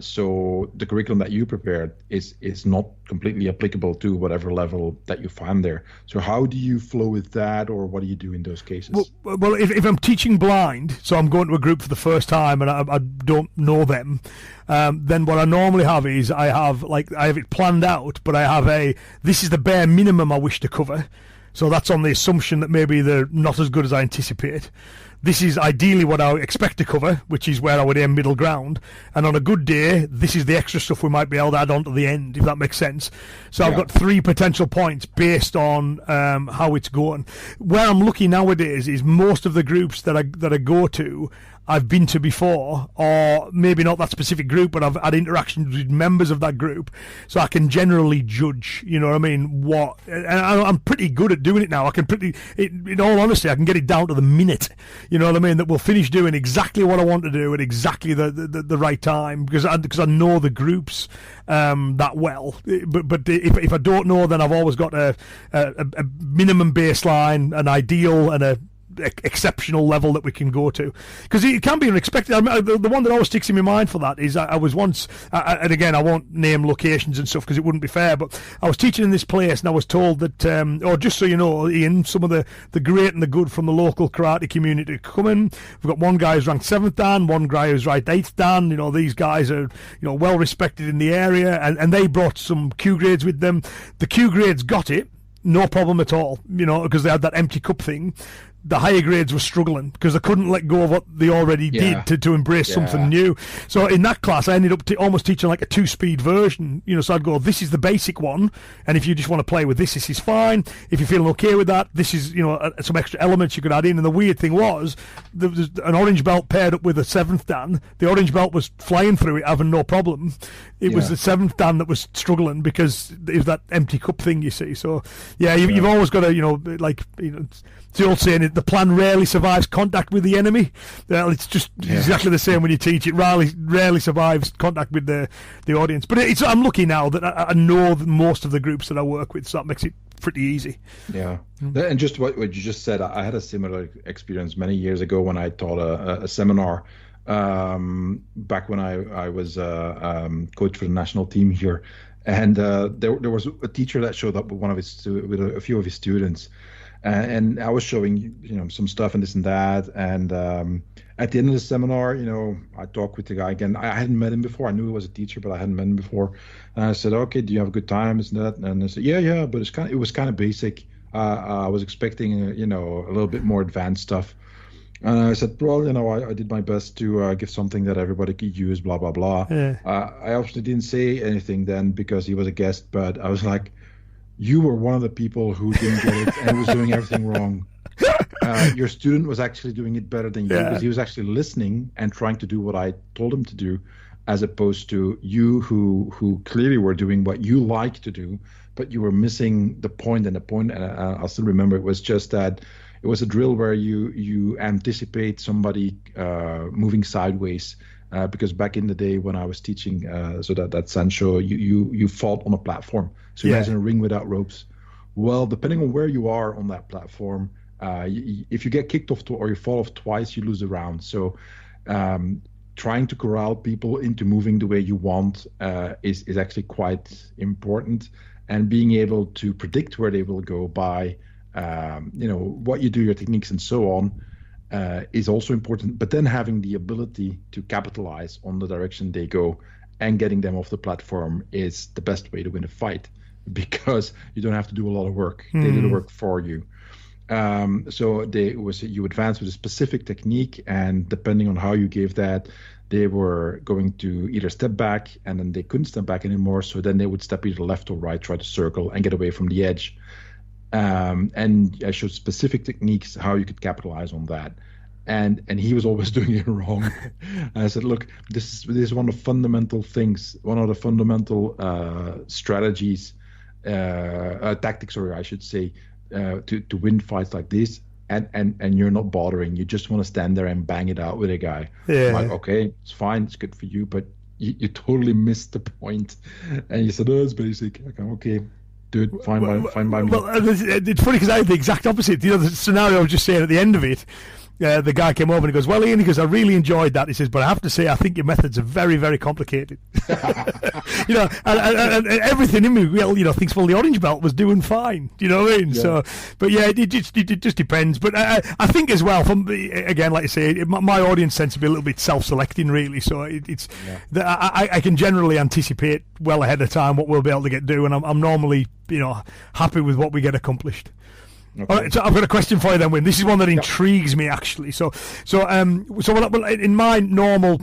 S4: So the curriculum that you prepared is not completely applicable to whatever level that you find there. So how do you flow with that, or what do you do in those cases?
S3: Well, if I'm teaching blind, so I'm going to a group for the first time and I don't know them, then what I normally have is I have it planned out, but I have this is the bare minimum I wish to cover. So that's on the assumption that maybe they're not as good as I anticipate. this is ideally what I expect to cover, which is where I would aim middle ground. And on a good day, this is the extra stuff we might be able to add on to the end, if that makes sense. So I've got 3 potential points based on how it's going. Where I'm lucky nowadays is most of the groups that I go to, I've been to before, or maybe not that specific group, but I've had interactions with members of that group, so I can generally judge, you know what I mean, and I'm pretty good at doing it now. In all honesty, I can get it down to the minute, you know what I mean, that we'll finish doing exactly what I want to do at exactly the right time, because I know the groups that well. But if I don't know, then I've always got a minimum baseline, an ideal, and a exceptional level that we can go to, because it can be unexpected. The one that always sticks in my mind for that is I was once, and again I won't name locations and stuff because it wouldn't be fair, but I was teaching in this place and I was told that, or just so you know, Ian, some of the great and the good from the local karate community come in. We've got one guy who's ranked 7th Dan, one guy who's ranked 8th Dan. You know, these guys are, you know, well respected in the area, and they brought some Q grades with them. The Q grades got it, no problem at all, you know, because they had that empty cup thing. The higher grades were struggling because they couldn't let go of what they already did to embrace something new. So in that class, I ended up almost teaching like a 2-speed version. You know, so I'd go, this is the basic one, and if you just want to play with this is fine. If you're feeling okay with that, this is, you know, some extra elements you could add in. And the weird thing was, there was an orange belt paired up with a 7th Dan. The orange belt was flying through it, having no problem. It was the 7th Dan that was struggling because it was that empty cup thing, you see. So yeah, you've always got to, you know, like, you know, it's the old saying, the plan rarely survives contact with the enemy. It's just exactly the same when you teach. It rarely survives contact with the audience. But I'm lucky now that I know most of the groups that I work with, so that makes it pretty easy.
S4: Yeah. And just what you just said, I had a similar experience many years ago when I taught a seminar back when I was coach for the national team here. And there was a teacher that showed up with with a few of his students. And I was showing, you know, some stuff and this and that. And at the end of the seminar, you know, I talked with the guy again. I hadn't met him before. I knew he was a teacher, but I hadn't met him before. And I said, "Okay, do you have a good time?" Isn't that? And I said, "Yeah, but it was kind of basic. I was expecting, you know, a little bit more advanced stuff." And I said, "Well, you know, I did my best to give something that everybody could use, blah blah blah." Yeah. I obviously didn't say anything then because he was a guest, but I was like, you were one of the people who didn't get it and was doing everything wrong. Your student was actually doing it better than you because he was actually listening and trying to do what I told him to do, as opposed to you who clearly were doing what you like to do, but you were missing the point. And I'll still remember, it was just that it was a drill where you anticipate somebody moving sideways. Because back in the day when I was teaching, so that Sancho, you fought on a platform. So you guys in a ring without ropes. Well, depending on where you are on that platform, if you get kicked off or you fall off twice, you lose a round. So trying to corral people into moving the way you want is actually quite important. And being able to predict where they will go by, you know, what you do, your techniques and so on, is also important, but then having the ability to capitalize on the direction they go and getting them off the platform is the best way to win a fight, because you don't have to do a lot of work. They do the work for you. So you advance with a specific technique, and depending on how you gave that, they were going to either step back and then they couldn't step back anymore. So then they would step either left or right, try to circle and get away from the edge. And I showed specific techniques how you could capitalize on that, and he was always doing it wrong. I said, look, this is one of the fundamental things, one of the fundamental strategies, tactics, or I should say, to win fights like this. And you're not bothering. You just want to stand there and bang it out with a guy. Yeah. I'm like, okay, it's fine, it's good for you, but you totally missed the point. And you said, oh, it's basic. Okay. Dude, fine by me. Well,
S3: it's funny because I had the exact opposite. You know, the scenario I was just saying at the end of it, the guy came over and he goes, well, Ian, he goes, I really enjoyed that. He says, but I have to say, I think your methods are very, very complicated. You know, and everything in me, well, you know, thinks, well, the orange belt was doing fine. Do you know what I mean? Yeah. So, but yeah, it just depends. But I think as well, again, like I say, my audience tends to be a little bit self-selecting, really. So I can generally anticipate well ahead of time what we'll be able to do, and I'm normally, you know, happy with what we get accomplished. Okay. All right, so I've got a question for you then, Win. This is one that intrigues me actually. So in my normal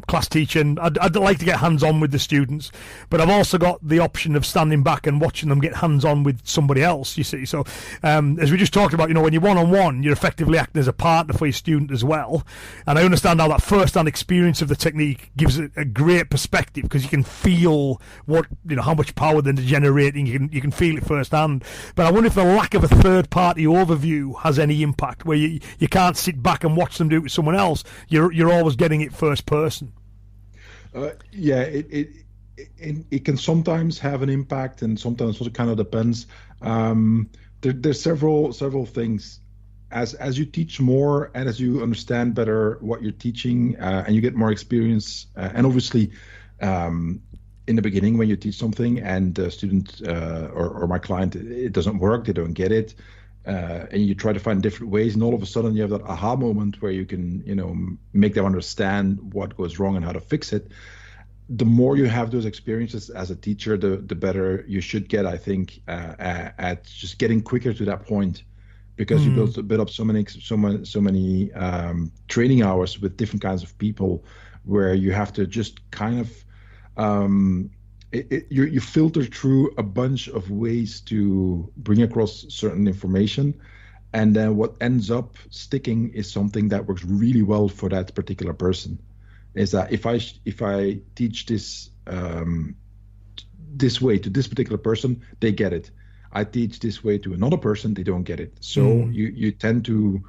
S3: class teaching, I'd like to get hands-on with the students, but I've also got the option of standing back and watching them get hands-on with somebody else. You see, so as we just talked about, when you're one-on-one, you're effectively acting as a partner for your student as well. And I understand how that first-hand experience of the technique gives it a great perspective because you can feel how much power they're generating. You can feel it firsthand. But I wonder if the lack of a third-party overview has any impact, where you can't sit back and watch them do it with someone else. You're always getting it first person.
S4: It can sometimes have an impact, and sometimes it kind of depends. There's several things. As you teach more and as you understand better what you're teaching, and you get more experience, and obviously. In the beginning, when you teach something and the student or my client, it doesn't work, they don't get it, and you try to find different ways, and all of a sudden you have that aha moment where you can, make them understand what goes wrong and how to fix it. The more you have those experiences as a teacher, the better you should get, I think, at just getting quicker to that point, because you build up so many training hours with different kinds of people, where you have to just kind of you filter through a bunch of ways to bring across certain information, and then what ends up sticking is something that works really well for that particular person. Is that if I teach this this way to this particular person, they get it. I teach this way to another person, they don't get it. So you tend to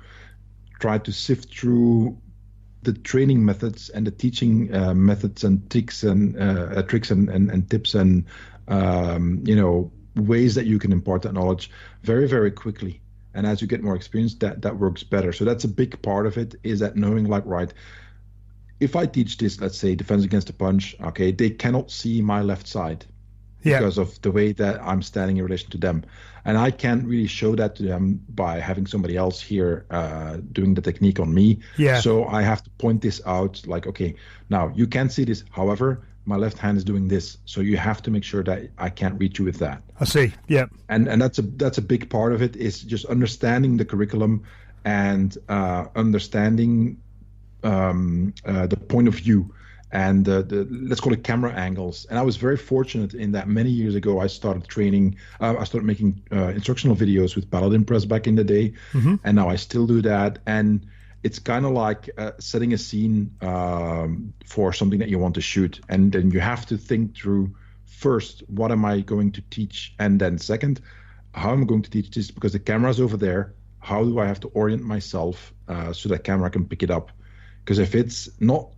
S4: try to sift through the training methods and the teaching methods and tricks and tips and ways that you can impart that knowledge very, very quickly. And as you get more experience, that works better. So that's a big part of it, is that knowing, right, if I teach this, let's say defense against the punch, okay, they cannot see my left side because of the way that I'm standing in relation to them. And I can't really show that to them by having somebody else here doing the technique on me. Yeah. So I have to point this out, like, okay, now you can't see this. However, my left hand is doing this. So you have to make sure that I can't reach you with that.
S3: I see. Yeah.
S4: And that's a big part of it, is just understanding the curriculum and understanding the point of view. And let's call it camera angles. And I was very fortunate in that many years ago I started training. I started making instructional videos with Paladin Press back in the day, and now I still do that. And it's kind of like setting a scene for something that you want to shoot, and then you have to think through first, what am I going to teach, and then second, how am I going to teach this, because the camera's over there. How do I have to orient myself so that camera can pick it up? Because if it's not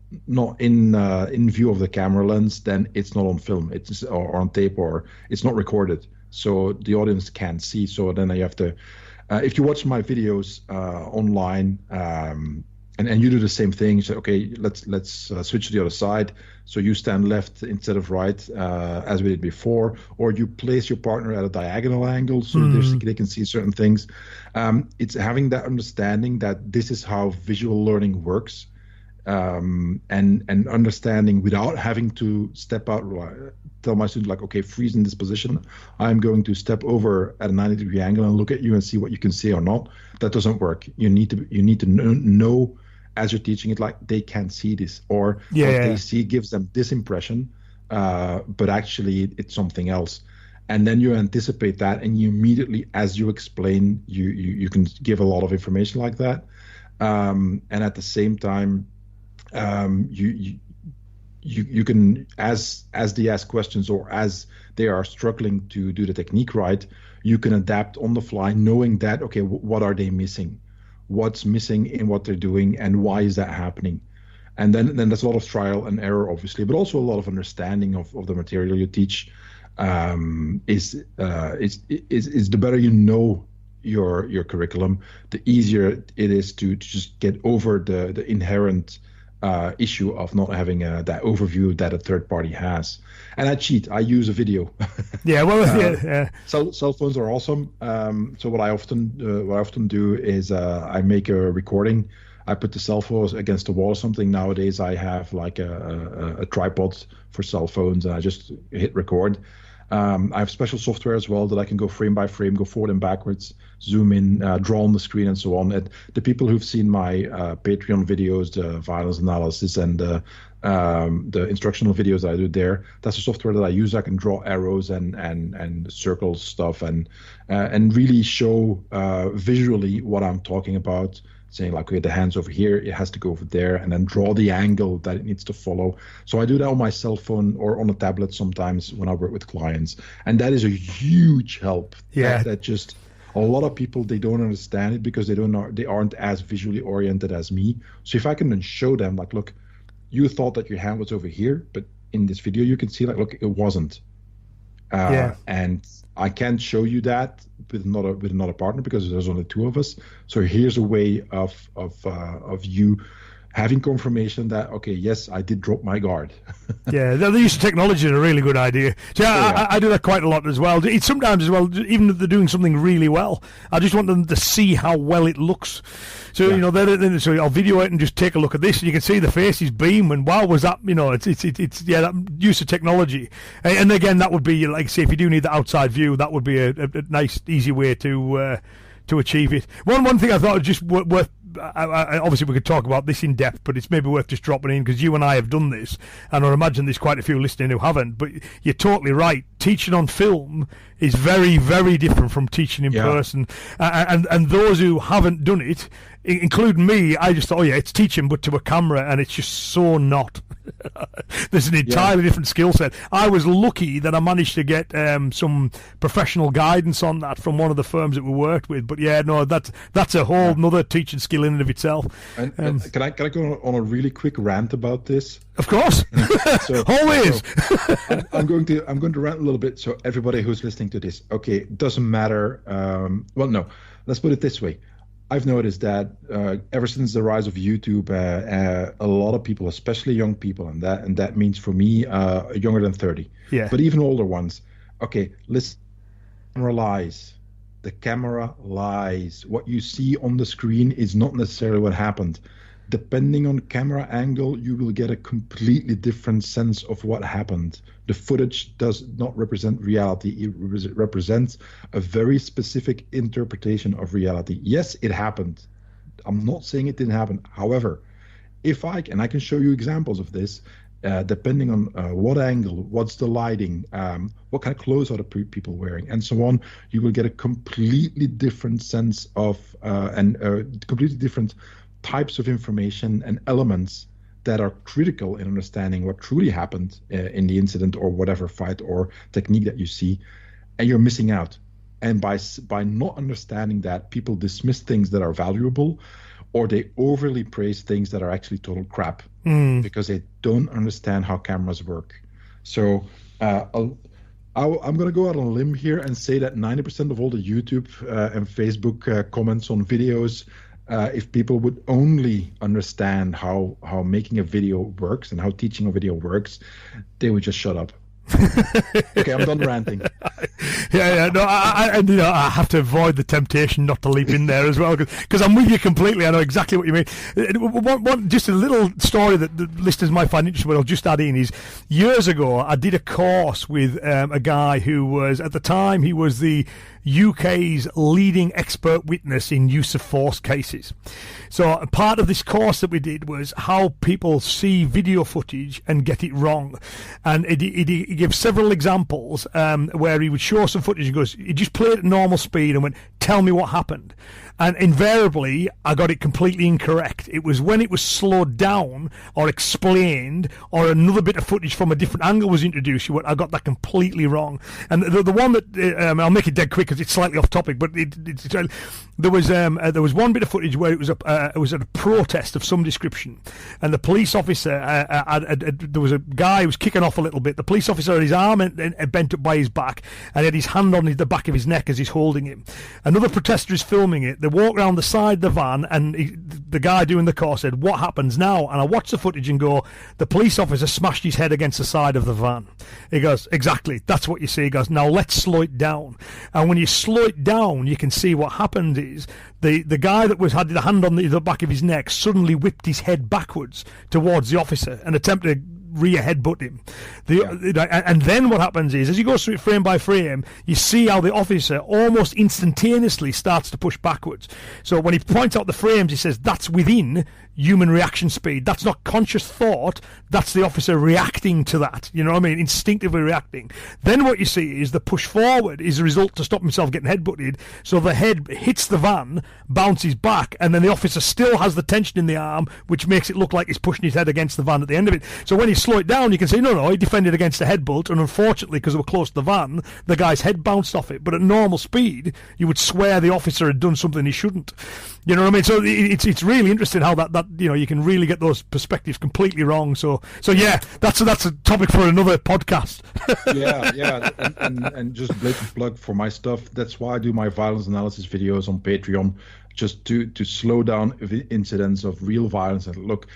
S4: in view of the camera lens, then it's not on film, or on tape, or it's not recorded, so the audience can't see. So then you have to, if you watch my videos online, and you do the same thing, you say, okay, let's switch to the other side. So you stand left instead of right, as we did before, or you place your partner at a diagonal angle so they can see certain things. It's having that understanding that this is how visual learning works. And understanding without having to step out, tell my student, like, okay, freeze in this position. I'm going to step over at a 90-degree angle and look at you and see what you can see or not. That doesn't work. You need to know as you're teaching it, like, they can't see this, or what they see gives them this impression, but actually it's something else. And then you anticipate that, and you immediately, as you explain, you can give a lot of information like that, and at the same time, you can, as they ask questions or as they are struggling to do the technique right, you can adapt on the fly, knowing that, okay, what are they missing, what's missing in what they're doing, and why is that happening? And then there's a lot of trial and error, obviously, but also a lot of understanding of the material you teach. Is the better you know your curriculum, the easier it is to just get over the inherent issue of not having that overview that a third party has. And I cheat. I use a video.
S3: Yeah, well,
S4: Cell phones are awesome. So what I often do is I make a recording. I put the cell phones against the wall or something. Nowadays I have like a tripod for cell phones, and I just hit record. I have special software as well that I can go frame by frame, go forward and backwards, zoom in, draw on the screen, and so on. And the people who've seen my Patreon videos, the violence analysis, and the instructional videos that I do there, that's the software that I use. I can draw arrows and circle stuff and really show visually what I'm talking about, saying like, okay, the hand's over here, it has to go over there, and then draw the angle that it needs to follow. So I do that on my cell phone or on a tablet sometimes when I work with clients, and that is a huge help.
S3: Yeah,
S4: that just a lot of people, they don't understand it because they aren't as visually oriented as me. So if I can then show them like, look, you thought that your hand was over here, but in this video you can see like, look, it wasn't. And I can't show you that with another partner because there's only two of us. So here's a way of you having confirmation that, okay, yes, I did drop my guard.
S3: Yeah, the use of technology is a really good idea. So I do that quite a lot as well. It's sometimes as well, even if they're doing something really well, I just want them to see how well it looks. So, so I'll video it and just take a look at this, and you can see the faces beam, and wow, was that, it's that use of technology. And again, that would be, like I say, if you do need the outside view, that would be a nice, easy way to achieve it. One thing I thought was just worth, obviously we could talk about this in depth, but it's maybe worth just dropping in because you and I have done this, and I imagine there's quite a few listening who haven't, but you're totally right. Teaching on film is very, very different from teaching in person, and those who haven't done it, including me, I just thought, it's teaching but to a camera, and it's just so not. There's an entirely different skill set. I was lucky that I managed to get some professional guidance on that from one of the firms that we worked with, but that's a whole another teaching skill in and of itself. And
S4: can I go on a really quick rant about this?
S3: Of course. Always.
S4: I'm going to rant a little bit, so everybody who's listening to this, okay, it doesn't matter. Let's put it this way. I've noticed that ever since the rise of YouTube, a lot of people, especially young people, and that means for me, younger than 30, but even older ones. Okay, listen, the camera lies. What you see on the screen is not necessarily what happened. Depending on camera angle, you will get a completely different sense of what happened. The footage does not represent reality. It represents a very specific interpretation of reality. Yes, it happened. I'm not saying it didn't happen. However, I can show you examples of this, depending on what angle, what's the lighting, what kind of clothes are the people wearing, and so on, you will get a completely different sense of, completely different types of information and elements that are critical in understanding what truly happened in the incident or whatever fight or technique that you see, and you're missing out. And by not understanding that, people dismiss things that are valuable, or they overly praise things that are actually total crap because they don't understand how cameras work. So I'm going to go out on a limb here and say that 90% of all the YouTube and Facebook comments on videos, if people would only understand how making a video works and how teaching a video works, they would just shut up. Okay, I'm done ranting.
S3: I have to avoid the temptation not to leap in there as well, because I'm with you completely. I know exactly what you mean. Just a little story that the listeners might find interesting, but I'll just add in, is years ago I did a course with a guy who was, at the time, he was the UK's leading expert witness in use of force cases. So part of this course that we did was how people see video footage and get it wrong. And he gave several examples where he would show some footage. He just played at normal speed and went, tell me what happened. And invariably, I got it completely incorrect. It was when it was slowed down or explained, or another bit of footage from a different angle was introduced, I got that completely wrong. And the one that I'll make it dead quick because it's slightly off topic, but there was one bit of footage where it was at a protest of some description, and the police officer there was a guy who was kicking off a little bit. The police officer had his arm bent up by his back, and he had his hand on the back of his neck as he's holding him. Another protester is filming it. They walk around the side of the van, and the guy doing the course said, "What happens now?" And I watched the footage and go, the police officer smashed his head against the side of the van. He goes, exactly, that's what you see. He goes, now let's slow it down. And when you slow it down, you can see what happened is the guy that had the hand on the back of his neck suddenly whipped his head backwards towards the officer and attempted to rear headbutt him. And then what happens is, as you go through it frame by frame, you see how the officer almost instantaneously starts to push backwards. So when he points out the frames, he says that's within human reaction speed. That's not conscious thought. That's the officer reacting to that. You know what I mean? Instinctively reacting. Then what you see is the push forward is a result to stop himself getting headbutted. So the head hits the van, bounces back, and then the officer still has the tension in the arm, which makes it look like he's pushing his head against the van at the end of it. So when you slow it down, you can say, no, he defended against a headbutt, and unfortunately, because they were close to the van, the guy's head bounced off it. But at normal speed, you would swear the officer had done something he shouldn't. You know what I mean? So it's really interesting how that you can really get those perspectives completely wrong. So yeah, that's a topic for another podcast.
S4: yeah, and just blatant plug for my stuff. That's why I do my violence analysis videos on Patreon, just to slow down the incidents of real violence and look,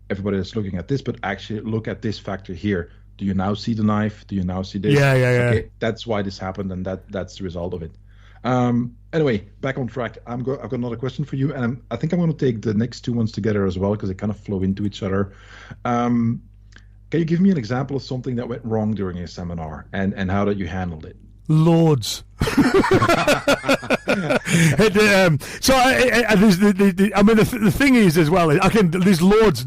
S4: everybody is looking at this, but actually look at this factor here. Do you now see the knife? Do you now see this?
S3: Yeah.
S4: Okay, that's why this happened, and that's the result of it. Anyway, back on track. I've got another question for you, and I think I'm going to take the next two ones together as well because they kind of flow into each other. Can you give me an example of something that went wrong during a seminar and how that you handled it?
S3: Loads. The thing is as well, there's loads.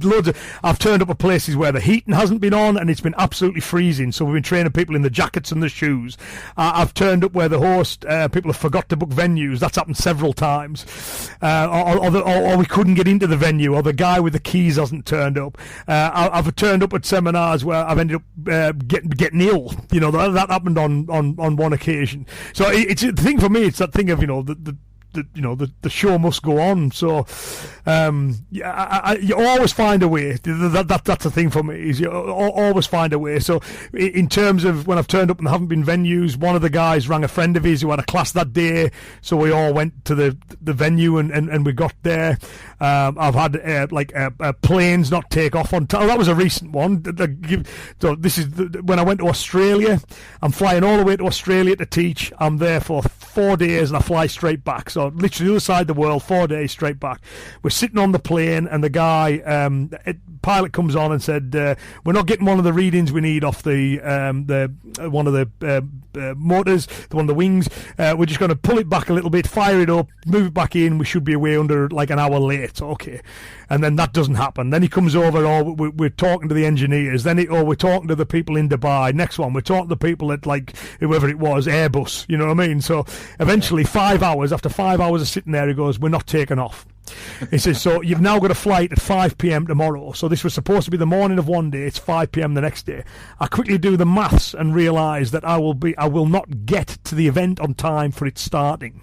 S3: I've turned up at places where the heating hasn't been on and it's been absolutely freezing, so we've been training people in the jackets and the shoes. I've turned up where the host people have forgot to book venues. That's happened several times, or we couldn't get into the venue, or the guy with the keys hasn't turned up. I've turned up at seminars where I've ended up getting ill. You know, that happened on one occasion. So it's the thing for me. It's that thing of the show must go on. So you always find a way. That's the thing for me, is you always find a way. So in terms of when I've turned up and there haven't been venues, one of the guys rang a friend of his who had a class that day, so we all went to the venue and we got there. I've had planes not take off on time. That was a recent one. So this is when I went to Australia. I'm flying all the way to Australia to teach. I'm there for 4 days and I fly straight back. So literally the other side of the world, 4 days straight back. We're sitting on the plane and the guy, pilot comes on and said, we're not getting one of the readings we need off the one of the motors, one of the wings. We're just going to pull it back a little bit, fire it up, move it back in. We should be away under like an hour late. Okay. And then that doesn't happen. Then he comes over, we're talking to the engineers. Then we're talking to the people in Dubai. Next one, we're talking to the people at, like, whoever it was, Airbus. You know what I mean? So eventually, 5 hours, after 5 hours of sitting there, he goes, we're not taking off. He says, so you've now got a flight at 5 p.m. tomorrow. So this was supposed to be the morning of one day. It's 5 p.m. the next day. I quickly do the maths and realise that I will not get to the event on time for its starting.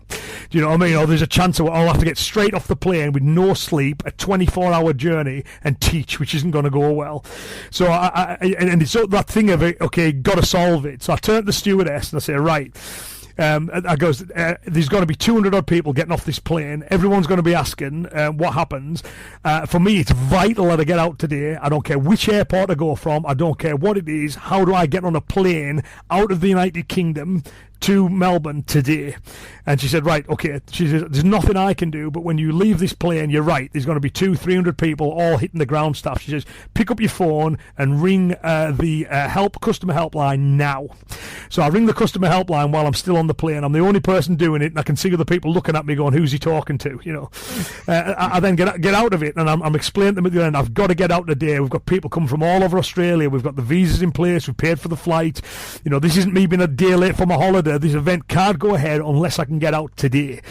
S3: Do you know what I mean? Or there's a chance I'll have to get straight off the plane with no sleep, a 24-hour journey, and teach, which isn't going to go well. So and it's that thing of it, okay, got to solve it. So I turn to the stewardess and I say, right. I goes, there's going to be 200 odd people getting off this plane. Everyone's going to be asking what happens. For me, it's vital that I get out today. I don't care which airport I go from. I don't care what it is. How do I get on a plane out of the United Kingdom to Melbourne today? And she said, right, okay. She says, there's nothing I can do, but when you leave this plane, you're right, there's going to be 200-300 people all hitting the ground staff. She says, pick up your phone and ring the customer helpline now. So I ring the customer helpline while I'm still on the plane. I'm the only person doing it, and I can see other people looking at me going, who's he talking to? You know, I then get out of it, and I'm explaining to them at the end, I've got to get out today. We've got people coming from all over Australia. We've got the visas in place. We've paid for the flight. You know, this isn't me being a day late for my holiday. This event can't go ahead unless I can get out today.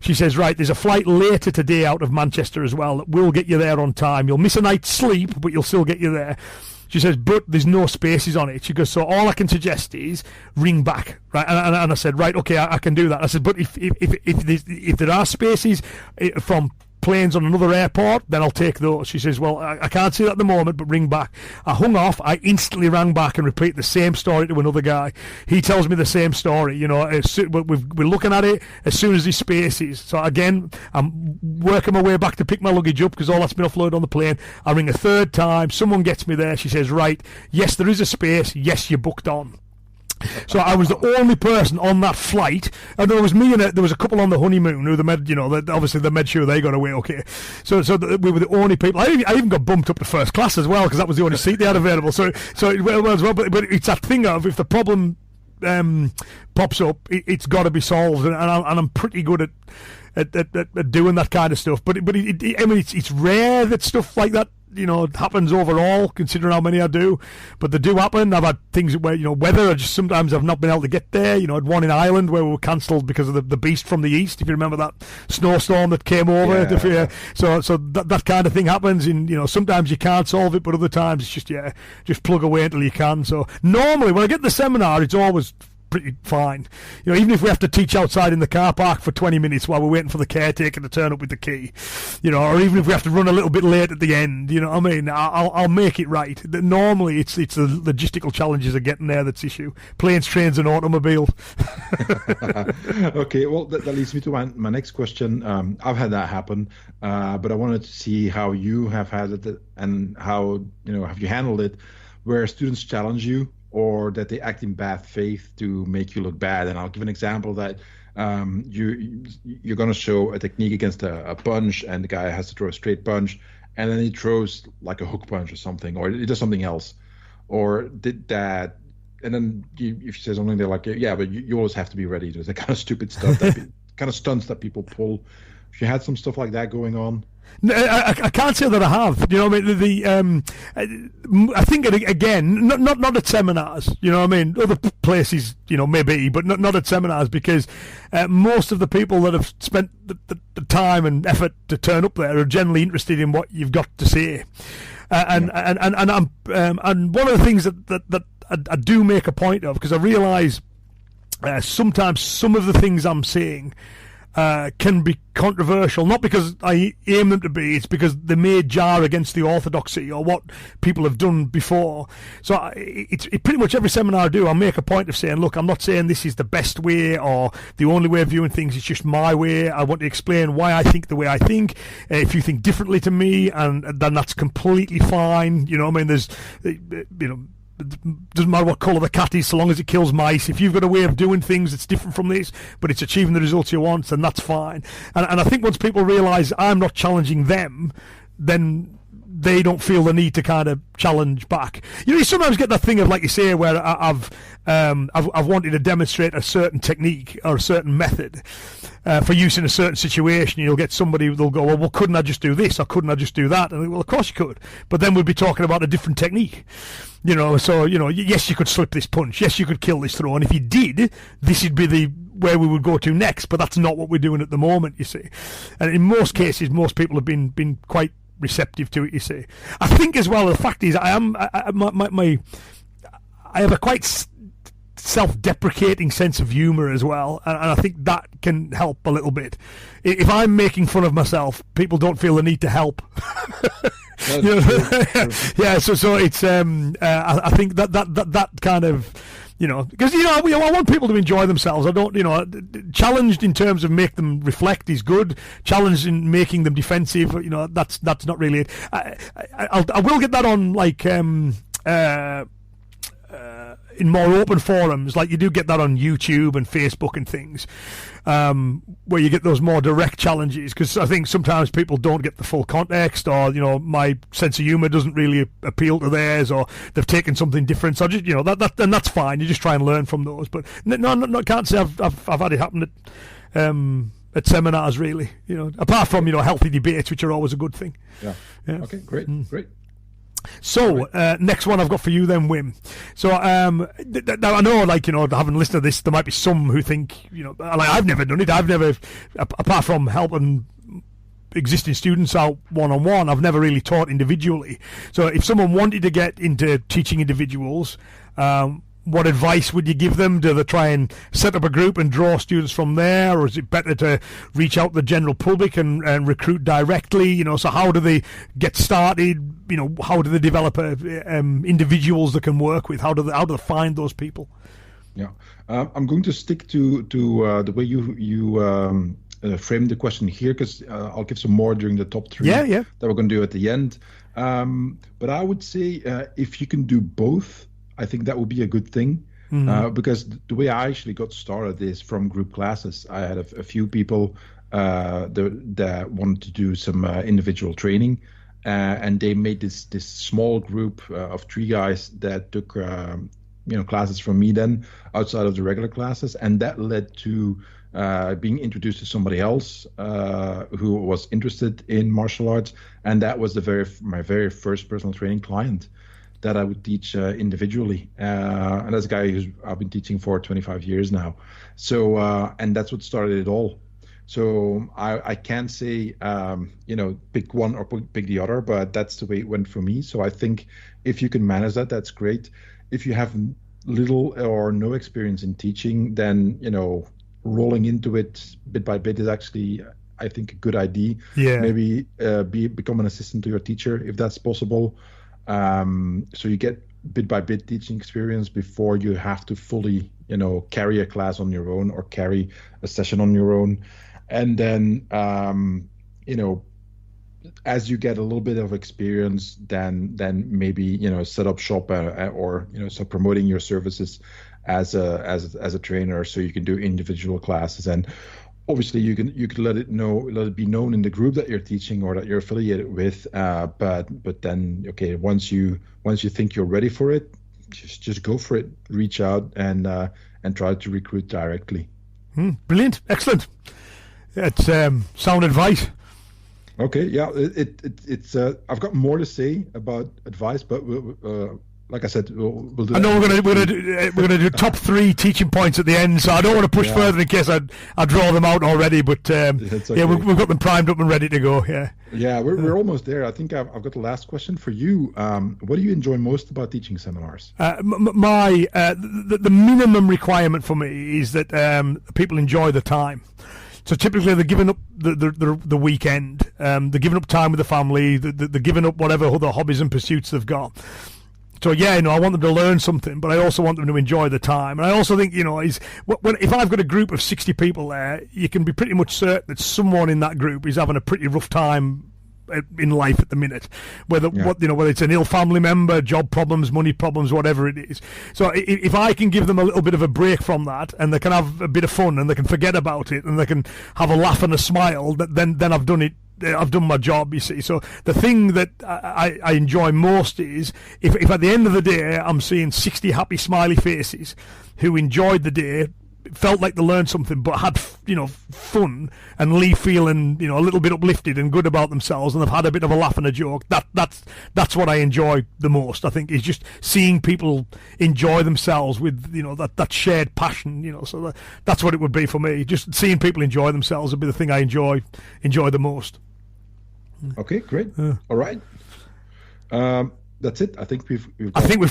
S3: She says, right, there's a flight later today out of Manchester as well that will get you there on time. You'll miss a night's sleep, but you'll still get you there. She says, but there's no spaces on it. She goes, so all I can suggest is ring back, right? And I said, right, okay, I can do that. I said, but if there are spaces from planes on another airport, then I'll take those. She says, well, I can't see that at the moment, but ring back. I hung off. I instantly rang back and repeat the same story to another guy. He tells me the same story. You know, we're looking at it as soon as there's spaces. So again, I'm working my way back to pick my luggage up because all that's been offloaded on the plane. I ring a third time. Someone gets me there. She says, right, yes, there is a space. Yes, you're booked on. So I was the only person on that flight, and there was me and there was a couple on the honeymoon who obviously they made sure they got away okay. So we were the only people. I even got bumped up to first class as well because that was the only seat they had available. So it went well as well. But it's that thing of if the problem pops up, it's got to be solved, and I'm pretty good at doing that kind of stuff. But it's rare that stuff like that happens overall, considering how many I do, but they do happen. I've had things where weather. Sometimes I've not been able to get there. I had one in Ireland where we were cancelled because of the beast from the east. If you remember that snowstorm that came over, so that kind of thing happens. And sometimes you can't solve it, but other times it's just plug away until you can. So normally when I get the seminar, it's always pretty fine. Even if we have to teach outside in the car park for 20 minutes while we're waiting for the caretaker to turn up with the key, or even if we have to run a little bit late at the end, I'll make it right. Normally it's the logistical challenges of getting there that's issue. Planes, trains and automobiles.
S4: Okay, well that leads me to my next question. I've had that happen, but I wanted to see how you have had it and how have you handled it, where students challenge you or that they act in bad faith to make you look bad. And I'll give an example that you're going to show a technique against a punch, and the guy has to throw a straight punch, and then he throws like a hook punch or something, or he does something else, or did that. And then if you say something, they're like, yeah, but you always have to be ready. There's that kind of stupid stuff, kind of stunts that people pull. If you had some stuff like that going on.
S3: No, I can't say that I have. I think again, not at seminars. Other places, maybe, but not at seminars, because most of the people that have spent the time and effort to turn up there are generally interested in what you've got to say. And one of the things that I do make a point of, because I realise sometimes some of the things I'm saying can be controversial, not because I aim them to be, it's because they may jar against the orthodoxy or what people have done before. So it's pretty much every seminar I do, I make a point of saying, look, I'm not saying this is the best way or the only way of viewing things, it's just my way. I want to explain why I think the way I think. If you think differently to me, and then that's completely fine. There's, doesn't matter what colour the cat is so long as it kills mice. If you've got a way of doing things that's different from this, but it's achieving the results you want, then that's fine. And I think once people realise I'm not challenging them, then they don't feel the need to kind of challenge back. You sometimes get that thing of, like you say, where I've wanted to demonstrate a certain technique or a certain method for use in a certain situation. You'll get somebody, they'll go, well, couldn't I just do this or couldn't I just do that? And I go, well, of course you could, but then we'd be talking about a different technique. Yes, you could slip this punch. Yes, you could kill this throw. And if you did, this would be where we would go to next. But that's not what we're doing at the moment, you see. And in most cases, most people have been quite receptive to it, you see. I think as well, the fact is, I have a quite self-deprecating sense of humour as well, and I think that can help a little bit. If I'm making fun of myself, people don't feel the need to help. Yeah, so it's I think that kind of, because I want people to enjoy themselves. I don't, challenged in terms of make them reflect is good. Challenged in making them defensive, that's not really it. I will get that on in more open forums, like you do get that on YouTube and Facebook and things, where you get those more direct challenges, because I think sometimes people don't get the full context, or my sense of humour doesn't really appeal to theirs, or they've taken something different. So just and that's fine. You just try and learn from those. But no, can't say I've had it happen at seminars really. Apart from healthy debates, which are always a good thing.
S4: Yeah. Okay. Great. Great.
S3: So, next one I've got for you then, Wim. So, now I know, having listened to this, there might be some who think, I've never done it. I've never, apart from helping existing students out one-on-one, I've never really taught individually. So, if someone wanted to get into teaching individuals, what advice would you give them? Do they try and set up a group and draw students from there, or is it better to reach out to the general public and recruit directly? So how do they get started? How do they develop individuals they can work with? How do they find those people?
S4: Yeah, I'm going to stick to the way you framed the question here, because I'll give some more during the top three that we're going to do at the end. But I would say if you can do both, I think that would be a good thing. Because the way I actually got started is from group classes. I had a few people that wanted to do some individual training, and they made this small group of 3 guys that took classes from me then outside of the regular classes, and that led to being introduced to somebody else who was interested in martial arts, and that was my very first personal training client that I would teach individually, and that's a guy who's I've been teaching for 25 years now. So and that's what started it all. So I can't say pick one or pick the other, but that's the way it went for me. So I think if you can manage that, that's great. If you have little or no experience in teaching, then rolling into it bit by bit is actually, I think, a good idea.
S3: Yeah.
S4: Maybe become an assistant to your teacher if that's possible. So you get bit by bit teaching experience before you have to fully, carry a class on your own or carry a session on your own. And then, as you get a little bit of experience, then maybe, set up shop or, start promoting your services as a trainer, so you can do individual classes. And obviously you can let it be known in the group that you're teaching or that you're affiliated with. But then, okay, once you think you're ready for it, just go for it. Reach out and try to recruit directly.
S3: Brilliant, excellent. It's sound advice.
S4: Okay, yeah, it's I've got more to say about advice, but like I said, we'll do.
S3: I know we're gonna do top 3 teaching points at the end, so I don't want to push further in case I draw them out already. But okay. Yeah, we've got them primed up and ready to go.
S4: Yeah, we're almost there. I think I've got the last question for you. What do you enjoy most about teaching seminars?
S3: The minimum requirement for me is that people enjoy the time. So typically they're giving up the weekend, they're giving up time with the family, they're giving up whatever other hobbies and pursuits they've got. So I want them to learn something, but I also want them to enjoy the time. And I also think, if I've got a group of 60 people there, you can be pretty much certain that someone in that group is having a pretty rough time in life at the minute, whether it's an ill family member, job problems, money problems, whatever it is. So if I can give them a little bit of a break from that, and they can have a bit of fun, and they can forget about it, and they can have a laugh and a smile, then I've done it. I've done my job, you see. So the thing that I enjoy most is if at the end of the day I'm seeing 60 happy, smiley faces who enjoyed the day, felt like they learned something, but had fun, and leave feeling a little bit uplifted and good about themselves, and they've had a bit of a laugh and a joke. That's what I enjoy the most. I think is just seeing people enjoy themselves with that shared passion. So that's what it would be for me. Just seeing people enjoy themselves would be the thing I enjoy the most.
S4: Okay, great. All right. That's it. I think we've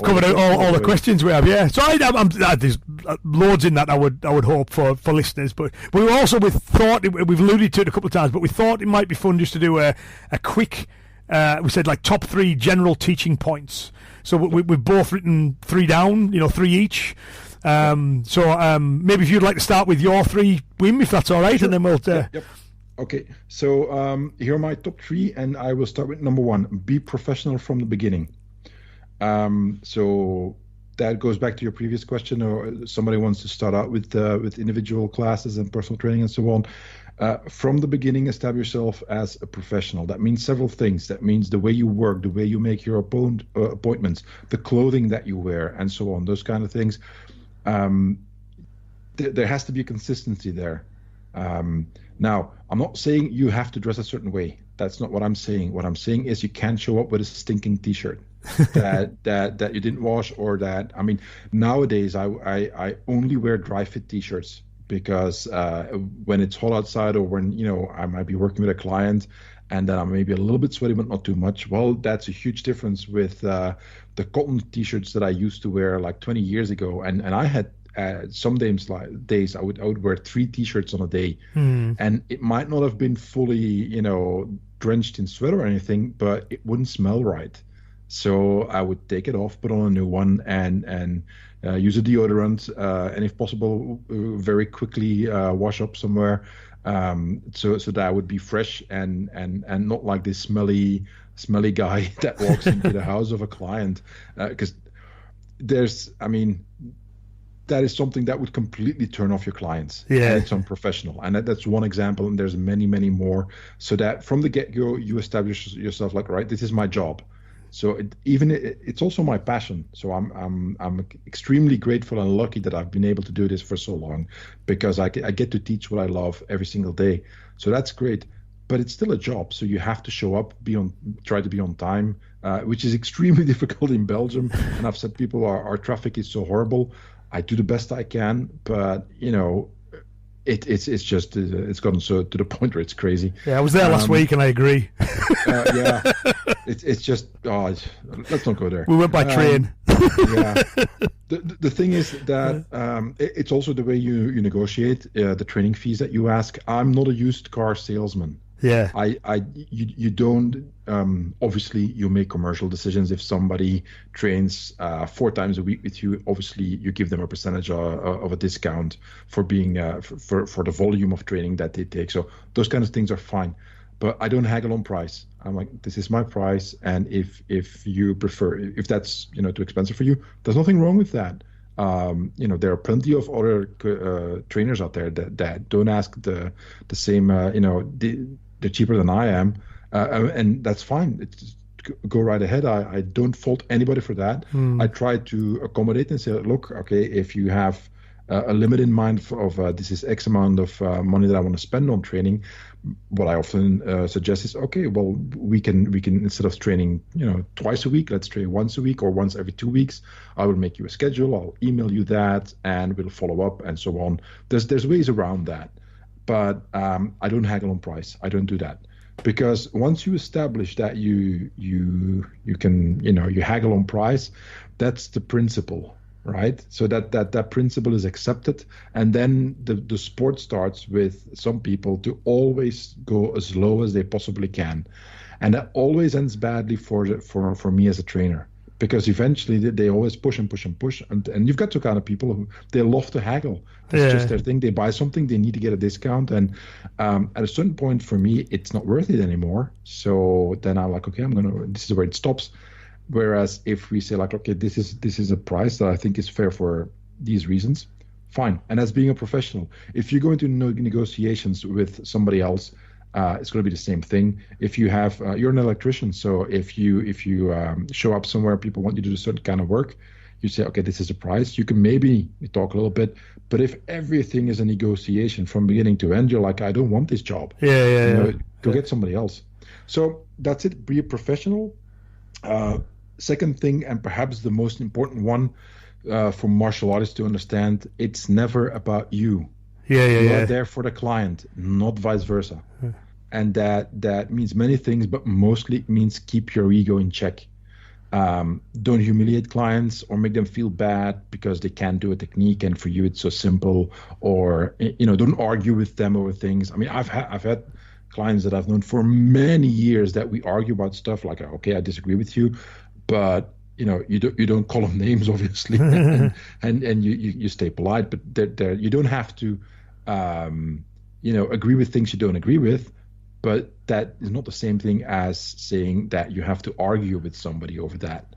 S3: covered all the questions we have. Yeah. So there's loads in that I would hope for listeners, but we also thought we've alluded to it a couple of times, but we thought it might be fun just to do a quick. We said like top 3 general teaching points. So we've both written 3 down. 3 each. So maybe if you'd like to start with your 3, Wim, if that's all right, sure. And then we'll.
S4: Yep. Okay, so here are my top 3, and I will start with number 1: be professional from the beginning. So that goes back to your previous question, or somebody wants to start out with individual classes and personal training and so on. From the beginning, establish yourself as a professional. That means several things. That means the way you work, the way you make your appointments, the clothing that you wear, and so on. Those kind of things. There has to be a consistency there. Now, I'm not saying you have to dress a certain way. That's not what I'm saying. What I'm saying is you can't show up with a stinking T-shirt that you didn't wash, or that. I mean, nowadays I only wear dry fit T-shirts because when it's hot outside, or when I might be working with a client and then I'm maybe a little bit sweaty but not too much. Well, that's a huge difference with the cotton T-shirts that I used to wear like 20 years ago, and I had. Some days I would wear 3 T-shirts on a day, and it might not have been fully drenched in sweat or anything, but it wouldn't smell right. So I would take it off, put on a new one, and use a deodorant, and if possible, very quickly wash up somewhere, so that I would be fresh and not like this smelly guy that walks into the house of a client, because that is something that would completely turn off your clients.
S3: Yeah.
S4: And it's unprofessional. And that's one example, and there's many, many more. So that from the get-go, you establish yourself like, right, this is my job. So it's also my passion. So I'm extremely grateful and lucky that I've been able to do this for so long, because I get to teach what I love every single day. So that's great. But it's still a job, so you have to show up, try to be on time, which is extremely difficult in Belgium. And I've said people, our traffic is so horrible. I do the best I can, but it's gotten so to the point where it's crazy.
S3: Yeah, I was there last week, and I agree.
S4: Yeah, it's just let's not go there.
S3: We went by train.
S4: Yeah. The thing is that it's also the way you negotiate the training fees that you ask. I'm not a used car salesman.
S3: Yeah.
S4: You don't obviously you make commercial decisions. If somebody trains 4 times a week with you, obviously you give them a percentage of a discount for being for the volume of training that they take. So those kind of things are fine. But I don't haggle on price. I'm like, this is my price, and if you prefer, if that's too expensive for you, there's nothing wrong with that. There are plenty of other trainers out there that don't ask the same. They're cheaper than I am, and that's fine. Go right ahead. I don't fault anybody for that. I try to accommodate and say, look, okay, if you have a limit in mind of this is X amount of money that I want to spend on training, what I often suggest is, okay, well, we can instead of training twice a week, let's train once a week or once every 2 weeks. I will make you a schedule. I'll email you that, and we'll follow up and so on. There's ways around that, but I don't haggle on price. I don't do that, because once you establish that you can you haggle on price, that's the principle. Right, so that principle is accepted, and then the sport starts with some people to always go as low as they possibly can, and that always ends badly for me as a trainer, because eventually they always push and push and push, and you've got two kind of people who they love to haggle. It's just their thing. They buy something, they need to get a discount, and at a certain point for me, it's not worth it anymore. So then I'm like, okay, this is where it stops. Whereas if we say like, okay, this is a price that I think is fair for these reasons, fine. And as being a professional, if you go into negotiations with somebody else, it's going to be the same thing. If you have, you're an electrician, so if you show up somewhere, people want you to do a certain kind of work, you say, okay, this is a price. You can maybe talk a little bit, but if everything is a negotiation from beginning to end, you're like, I don't want this job. Go get somebody else. So that's it. Be a professional. Second thing, and perhaps the most important one for martial artists to understand, it's never about you. You are there for the client, not vice versa. And that means many things, but mostly it means keep your ego in check. Don't humiliate clients or make them feel bad because they can't do a technique and for you it's so simple, or don't argue with them over things. I mean, I've had clients that I've known for many years that we argue about stuff like, okay, I disagree with you, but you don't call them names, obviously, and you stay polite. But you don't have to agree with things you don't agree with. But that is not the same thing as saying that you have to argue with somebody over that.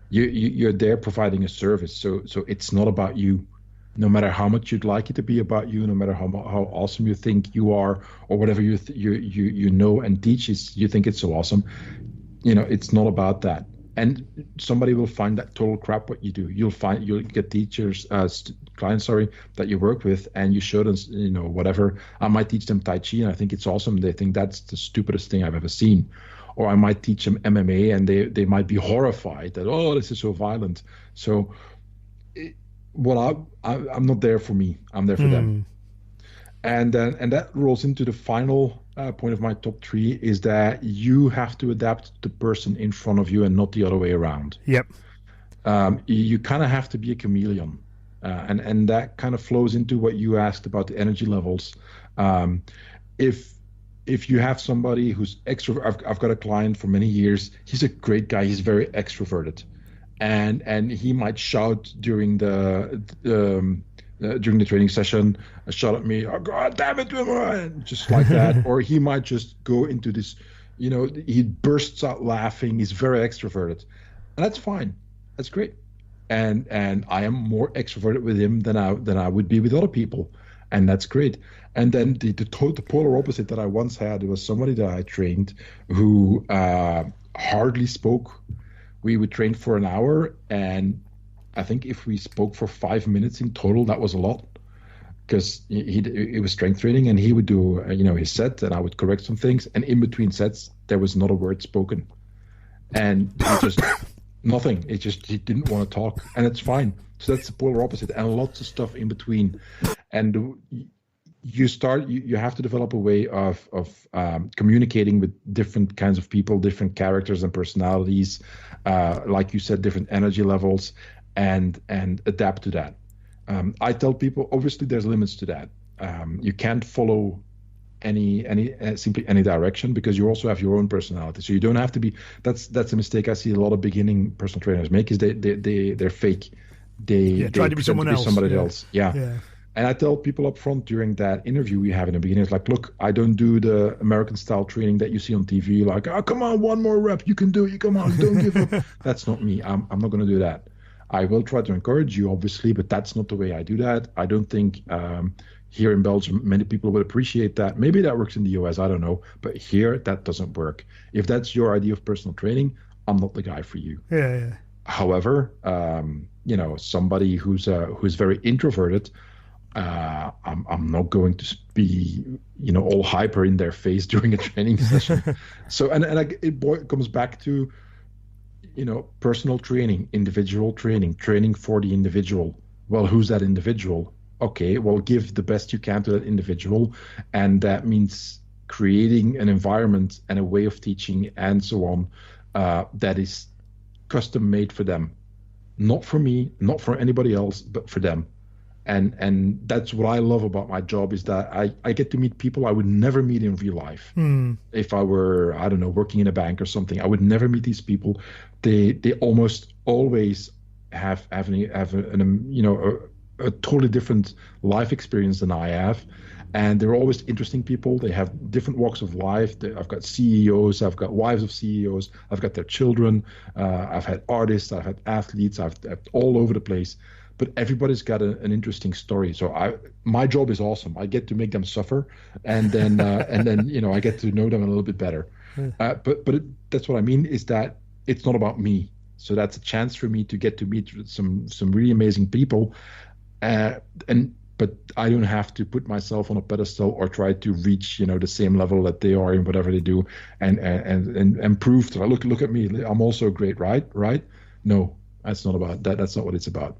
S4: You're there providing a service, so it's not about you. No matter how much you'd like it to be about you, no matter how awesome you think you are, or whatever you know and teach is, you think it's so awesome. It's not about that. And somebody will find that total crap what you do. You'll get teachers, clients, that you work with, and you show them, whatever. I might teach them Tai Chi, and I think it's awesome. They think that's the stupidest thing I've ever seen. Or I might teach them MMA, and they might be horrified that, oh, this is so violent. So, I'm not there for me. I'm there for them. And that rolls into the final point of my top 3 is that you have to adapt to the person in front of you and not the other way around.
S3: Yep.
S4: You kind of have to be a chameleon. And that kind of flows into what you asked about the energy levels. If you have somebody who's extrovert, I've got a client for many years. He's a great guy. He's very extroverted. And he might shout during the training session, shout at me, oh, God damn it, just like that. Or he might just go into this, he bursts out laughing. He's very extroverted. And that's fine. That's great. and I am more extroverted with him than I would be with other people, and that's great. And then the polar opposite that I once had was somebody that I trained who hardly spoke. We would train for an hour, and I think if we spoke for 5 minutes in total, that was a lot, because it was strength training, and he would do his set, and I would correct some things, and in between sets there was not a word spoken, and it just nothing. He didn't want to talk, and it's fine. So that's the polar opposite, and lots of stuff in between, and you have to develop a way of communicating with different kinds of people, different characters and personalities, like you said, different energy levels, and adapt to that. I tell people, obviously there's limits to that. You can't follow simply any direction, because you also have your own personality. So you don't have to be. That's a mistake I see a lot of beginning personal trainers make, is they're fake. They
S3: try to be someone else.
S4: Somebody else. Yeah. And I tell people up front during that interview we have in the beginning, it's like, look, I don't do the American style training that you see on TV, like, oh, come on, one more rep, you can do it, you come on, don't give up. That's not me. I'm not going to do that. I will try to encourage you, obviously, but that's not the way I do that. I don't think here in Belgium many people would appreciate that. Maybe that works in the US, I don't know. But here, that doesn't work. If that's your idea of personal training, I'm not the guy for you.
S3: Yeah.
S4: However, somebody who's very introverted, I'm not going to be, all hyper in their face during a training session. So, it comes back to, personal training, individual training for the individual. Well, who's that individual? Okay, well, give the best you can to that individual. And that means creating an environment and a way of teaching and so on that is custom made for them. Not for me, not for anybody else, but for them. And that's what I love about my job, is that I get to meet people I would never meet in real life. If I were, I don't know, working in a bank or something, I would never meet these people. They almost always have a totally different life experience than I have. And they're always interesting people. They have different walks of life. I've got CEOs, I've got wives of CEOs, I've got their children, I've had artists, I've had athletes, I've all over the place. But everybody's got an interesting story. So my job is awesome. I get to make them suffer, and then I get to know them a little bit better. But that's what I mean, is that it's not about me. So that's a chance for me to get to meet some really amazing people, but I don't have to put myself on a pedestal or try to reach the same level that they are in whatever they do, and prove to look at me, I'm also great, right? No, that's not about that. That's not what it's about.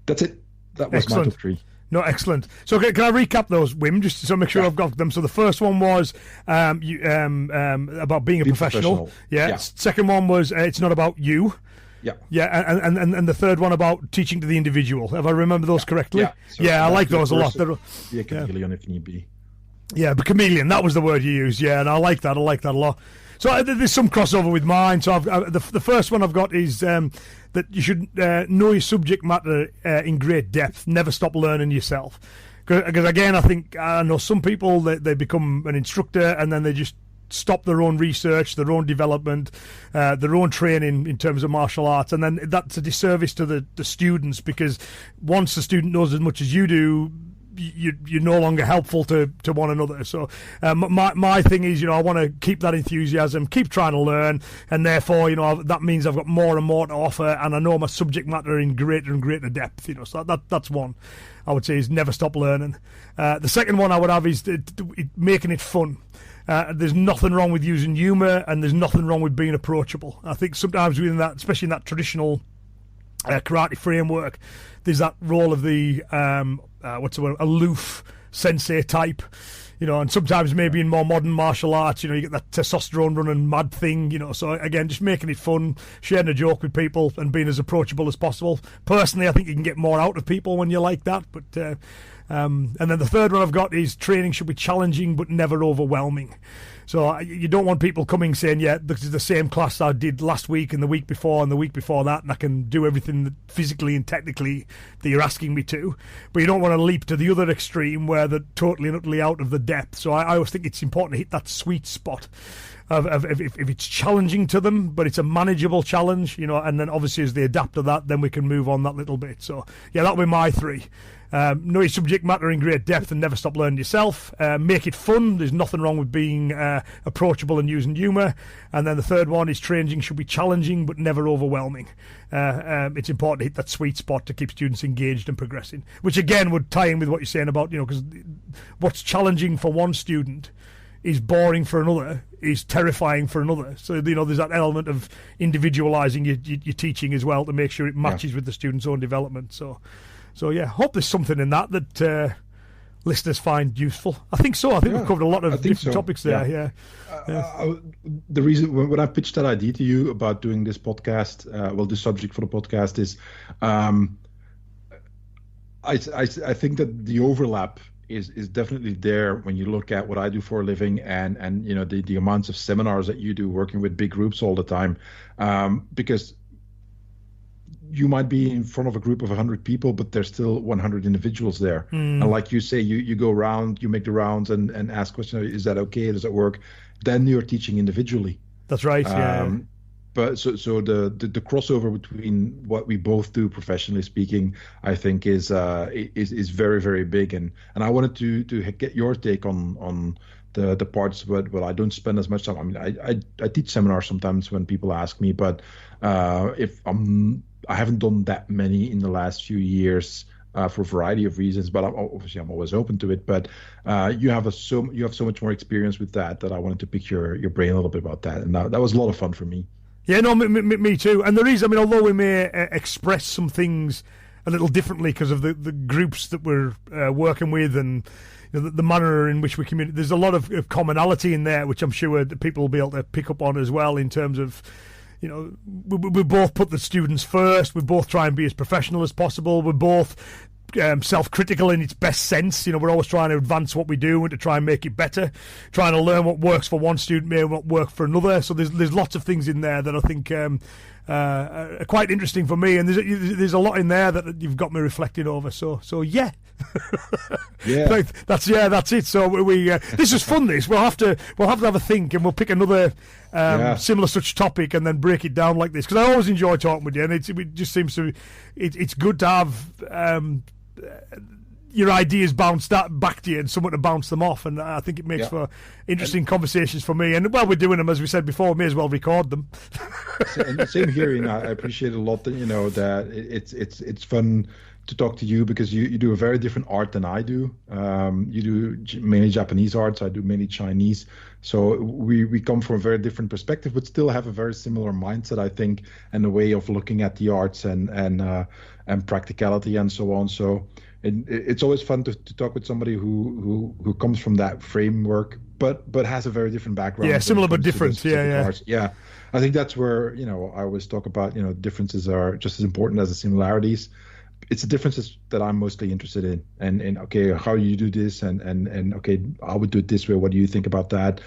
S4: That's it. That was
S3: Excellent.
S4: My top 3.
S3: No, excellent. So can I recap those, Wim, just to make sure I've got them? So the first one was about being a professional. Yeah. Second one was it's not about you.
S4: Yeah.
S3: Yeah, and the third one about teaching to the individual. Have I remember those correctly?
S4: Yeah. So
S3: I like those a lot.
S4: Be a chameleon if need be.
S3: Yeah, but chameleon, that was the word you used. Yeah, and I like that a lot. So there's some crossover with mine. So the first one I've got is that you should know your subject matter in great depth. Never stop learning yourself. Because again, I know some people, they become an instructor and then they just stop their own research, their own development, their own training in terms of martial arts, and then that's a disservice to the students, because once the student knows as much as you do, you're no longer helpful to one another. So my thing is, I want to keep that enthusiasm, keep trying to learn, and therefore, that means I've got more and more to offer, and I know my subject matter in greater and greater depth. So that's one I would say, is never stop learning. The second one I would have is making it fun. There's nothing wrong with using humour, and there's nothing wrong with being approachable. I think sometimes within that, especially in that traditional karate framework, there's that role of the aloof sensei type, and sometimes maybe in more modern martial arts, you get that testosterone running mad thing, so again, just making it fun, sharing a joke with people and being as approachable as possible. Personally, I think you can get more out of people when you're like that, but and then the third one I've got is training should be challenging but never overwhelming. So you don't want people coming saying, yeah, this is the same class I did last week and the week before and the week before that, and I can do everything physically and technically that you're asking me to. But you don't want to leap to the other extreme where they're totally and utterly out of the depth. So I always think it's important to hit that sweet spot. if it's challenging to them, but it's a manageable challenge, and then obviously as they adapt to that, then we can move on that little bit. So yeah, that'll be my 3. Know your subject matter in great depth and never stop learning yourself. Make it fun. There's nothing wrong with being approachable and using humour. And then the 3rd one is training should be challenging but never overwhelming. It's important to hit that sweet spot to keep students engaged and progressing, which again would tie in with what you're saying about, because what's challenging for one student is boring for another, is terrifying for another. So, there's that element of individualising your teaching as well to make sure it matches with the student's own development. So yeah, hope there's something in that listeners find useful. I think so. I think we've covered a lot of different topics there.
S4: The reason when I pitched that idea to you about doing this podcast, the subject for the podcast is, I think that the overlap is definitely there when you look at what I do for a living and the amounts of seminars that you do working with big groups all the time, because you might be in front of a group of 100 people, but there's still 100 individuals there. And like you say, you go around, you make the rounds and ask questions. Is that okay? Does that work? Then you're teaching individually.
S3: That's right.
S4: But so the crossover between what we both do professionally speaking, I think is very, very big. And I wanted to get your take on the parts, but I don't spend as much time. I mean, I teach seminars sometimes when people ask me, but I haven't done that many in the last few years for a variety of reasons. But I'm always open to it. But you have so much more experience with that I wanted to pick your brain a little bit about that, and that was a lot of fun for me.
S3: Yeah, no, me too. And the reason, although we may express some things a little differently because of the groups that we're working with and the manner in which we communicate, there's a lot of commonality in there, which I'm sure that people will be able to pick up on as well in terms of, we both put the students first. We both try and be as professional as possible. We're both self-critical in its best sense. We're always trying to advance what we do and to try and make it better. Trying to learn what works for one student may not work for another. So there's lots of things in there that I think are quite interesting for me. And there's a lot in there that you've got me reflecting over. So yeah.
S4: Yeah,
S3: that's it. So we this is fun. We'll have to have a think, and we'll pick another similar such topic and then break it down like this, because I always enjoy talking with you, and it just seems to it's good to have your ideas bounced back to you and someone to bounce them off, and I think it makes for interesting conversations for me. And while we're doing them, as we said before, we may as well record them.
S4: And same here. I appreciate a lot that that it's fun to talk to you, because you do a very different art than I do. You do mainly Japanese arts, I do mainly Chinese. So we come from a very different perspective, but still have a very similar mindset, I think, and a way of looking at the arts and practicality and so on. So it's always fun to talk with somebody who comes from that framework, but has a very different background.
S3: Yeah, similar but different.
S4: Yeah. I think that's where I always talk about differences are just as important as the similarities. It's the differences that I'm mostly interested in, and okay, how you do this, and okay, I would do it this way. What do you think about that?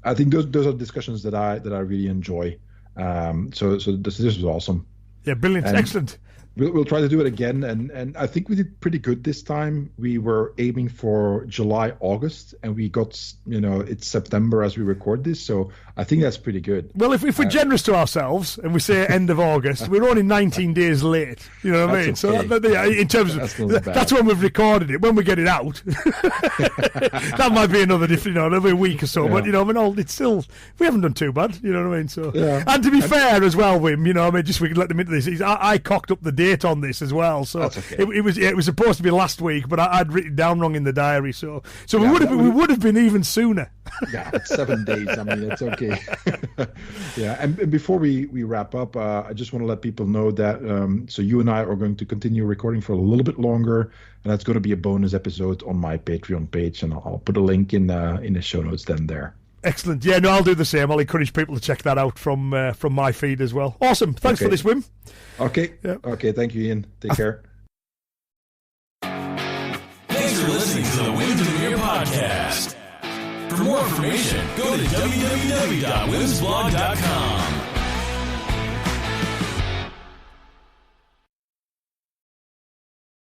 S4: I think those are discussions that I really enjoy. So this was awesome.
S3: Yeah, brilliant, excellent.
S4: We'll try to do it again, and I think we did pretty good this time. We were aiming for July, August, and we got it's September as we record this, so I think that's pretty good.
S3: Well, if we're generous to ourselves and we say end of August, we're only 19 days late. You know what I mean?
S4: Okay.
S3: So in terms of that's when we've recorded it. When we get it out, that might be another different, another week or so. Yeah. But it's still, we haven't done too bad. You know what I mean? So and to be fair as well, Wim, just we can let them into this. I cocked up the date on this as well, so
S4: okay.
S3: it was supposed to be last week, but I'd written down wrong in the diary, so we would have been even sooner.
S4: Yeah, it's 7 days. I mean, it's okay. Yeah, and before we wrap up, I just want to let people know that so you and I are going to continue recording for a little bit longer, and that's going to be a bonus episode on my Patreon page, and I'll put a link in the show notes then there.
S3: Excellent. Yeah, no, I'll do the same. I'll encourage people to check that out from my feed as well. Awesome. Thanks for this, Wim.
S4: Okay. Yeah. Okay. Thank you, Ian. Take care.
S1: Thanks for listening to the Demeere podcast. For more information, go to www.wimsblog.com.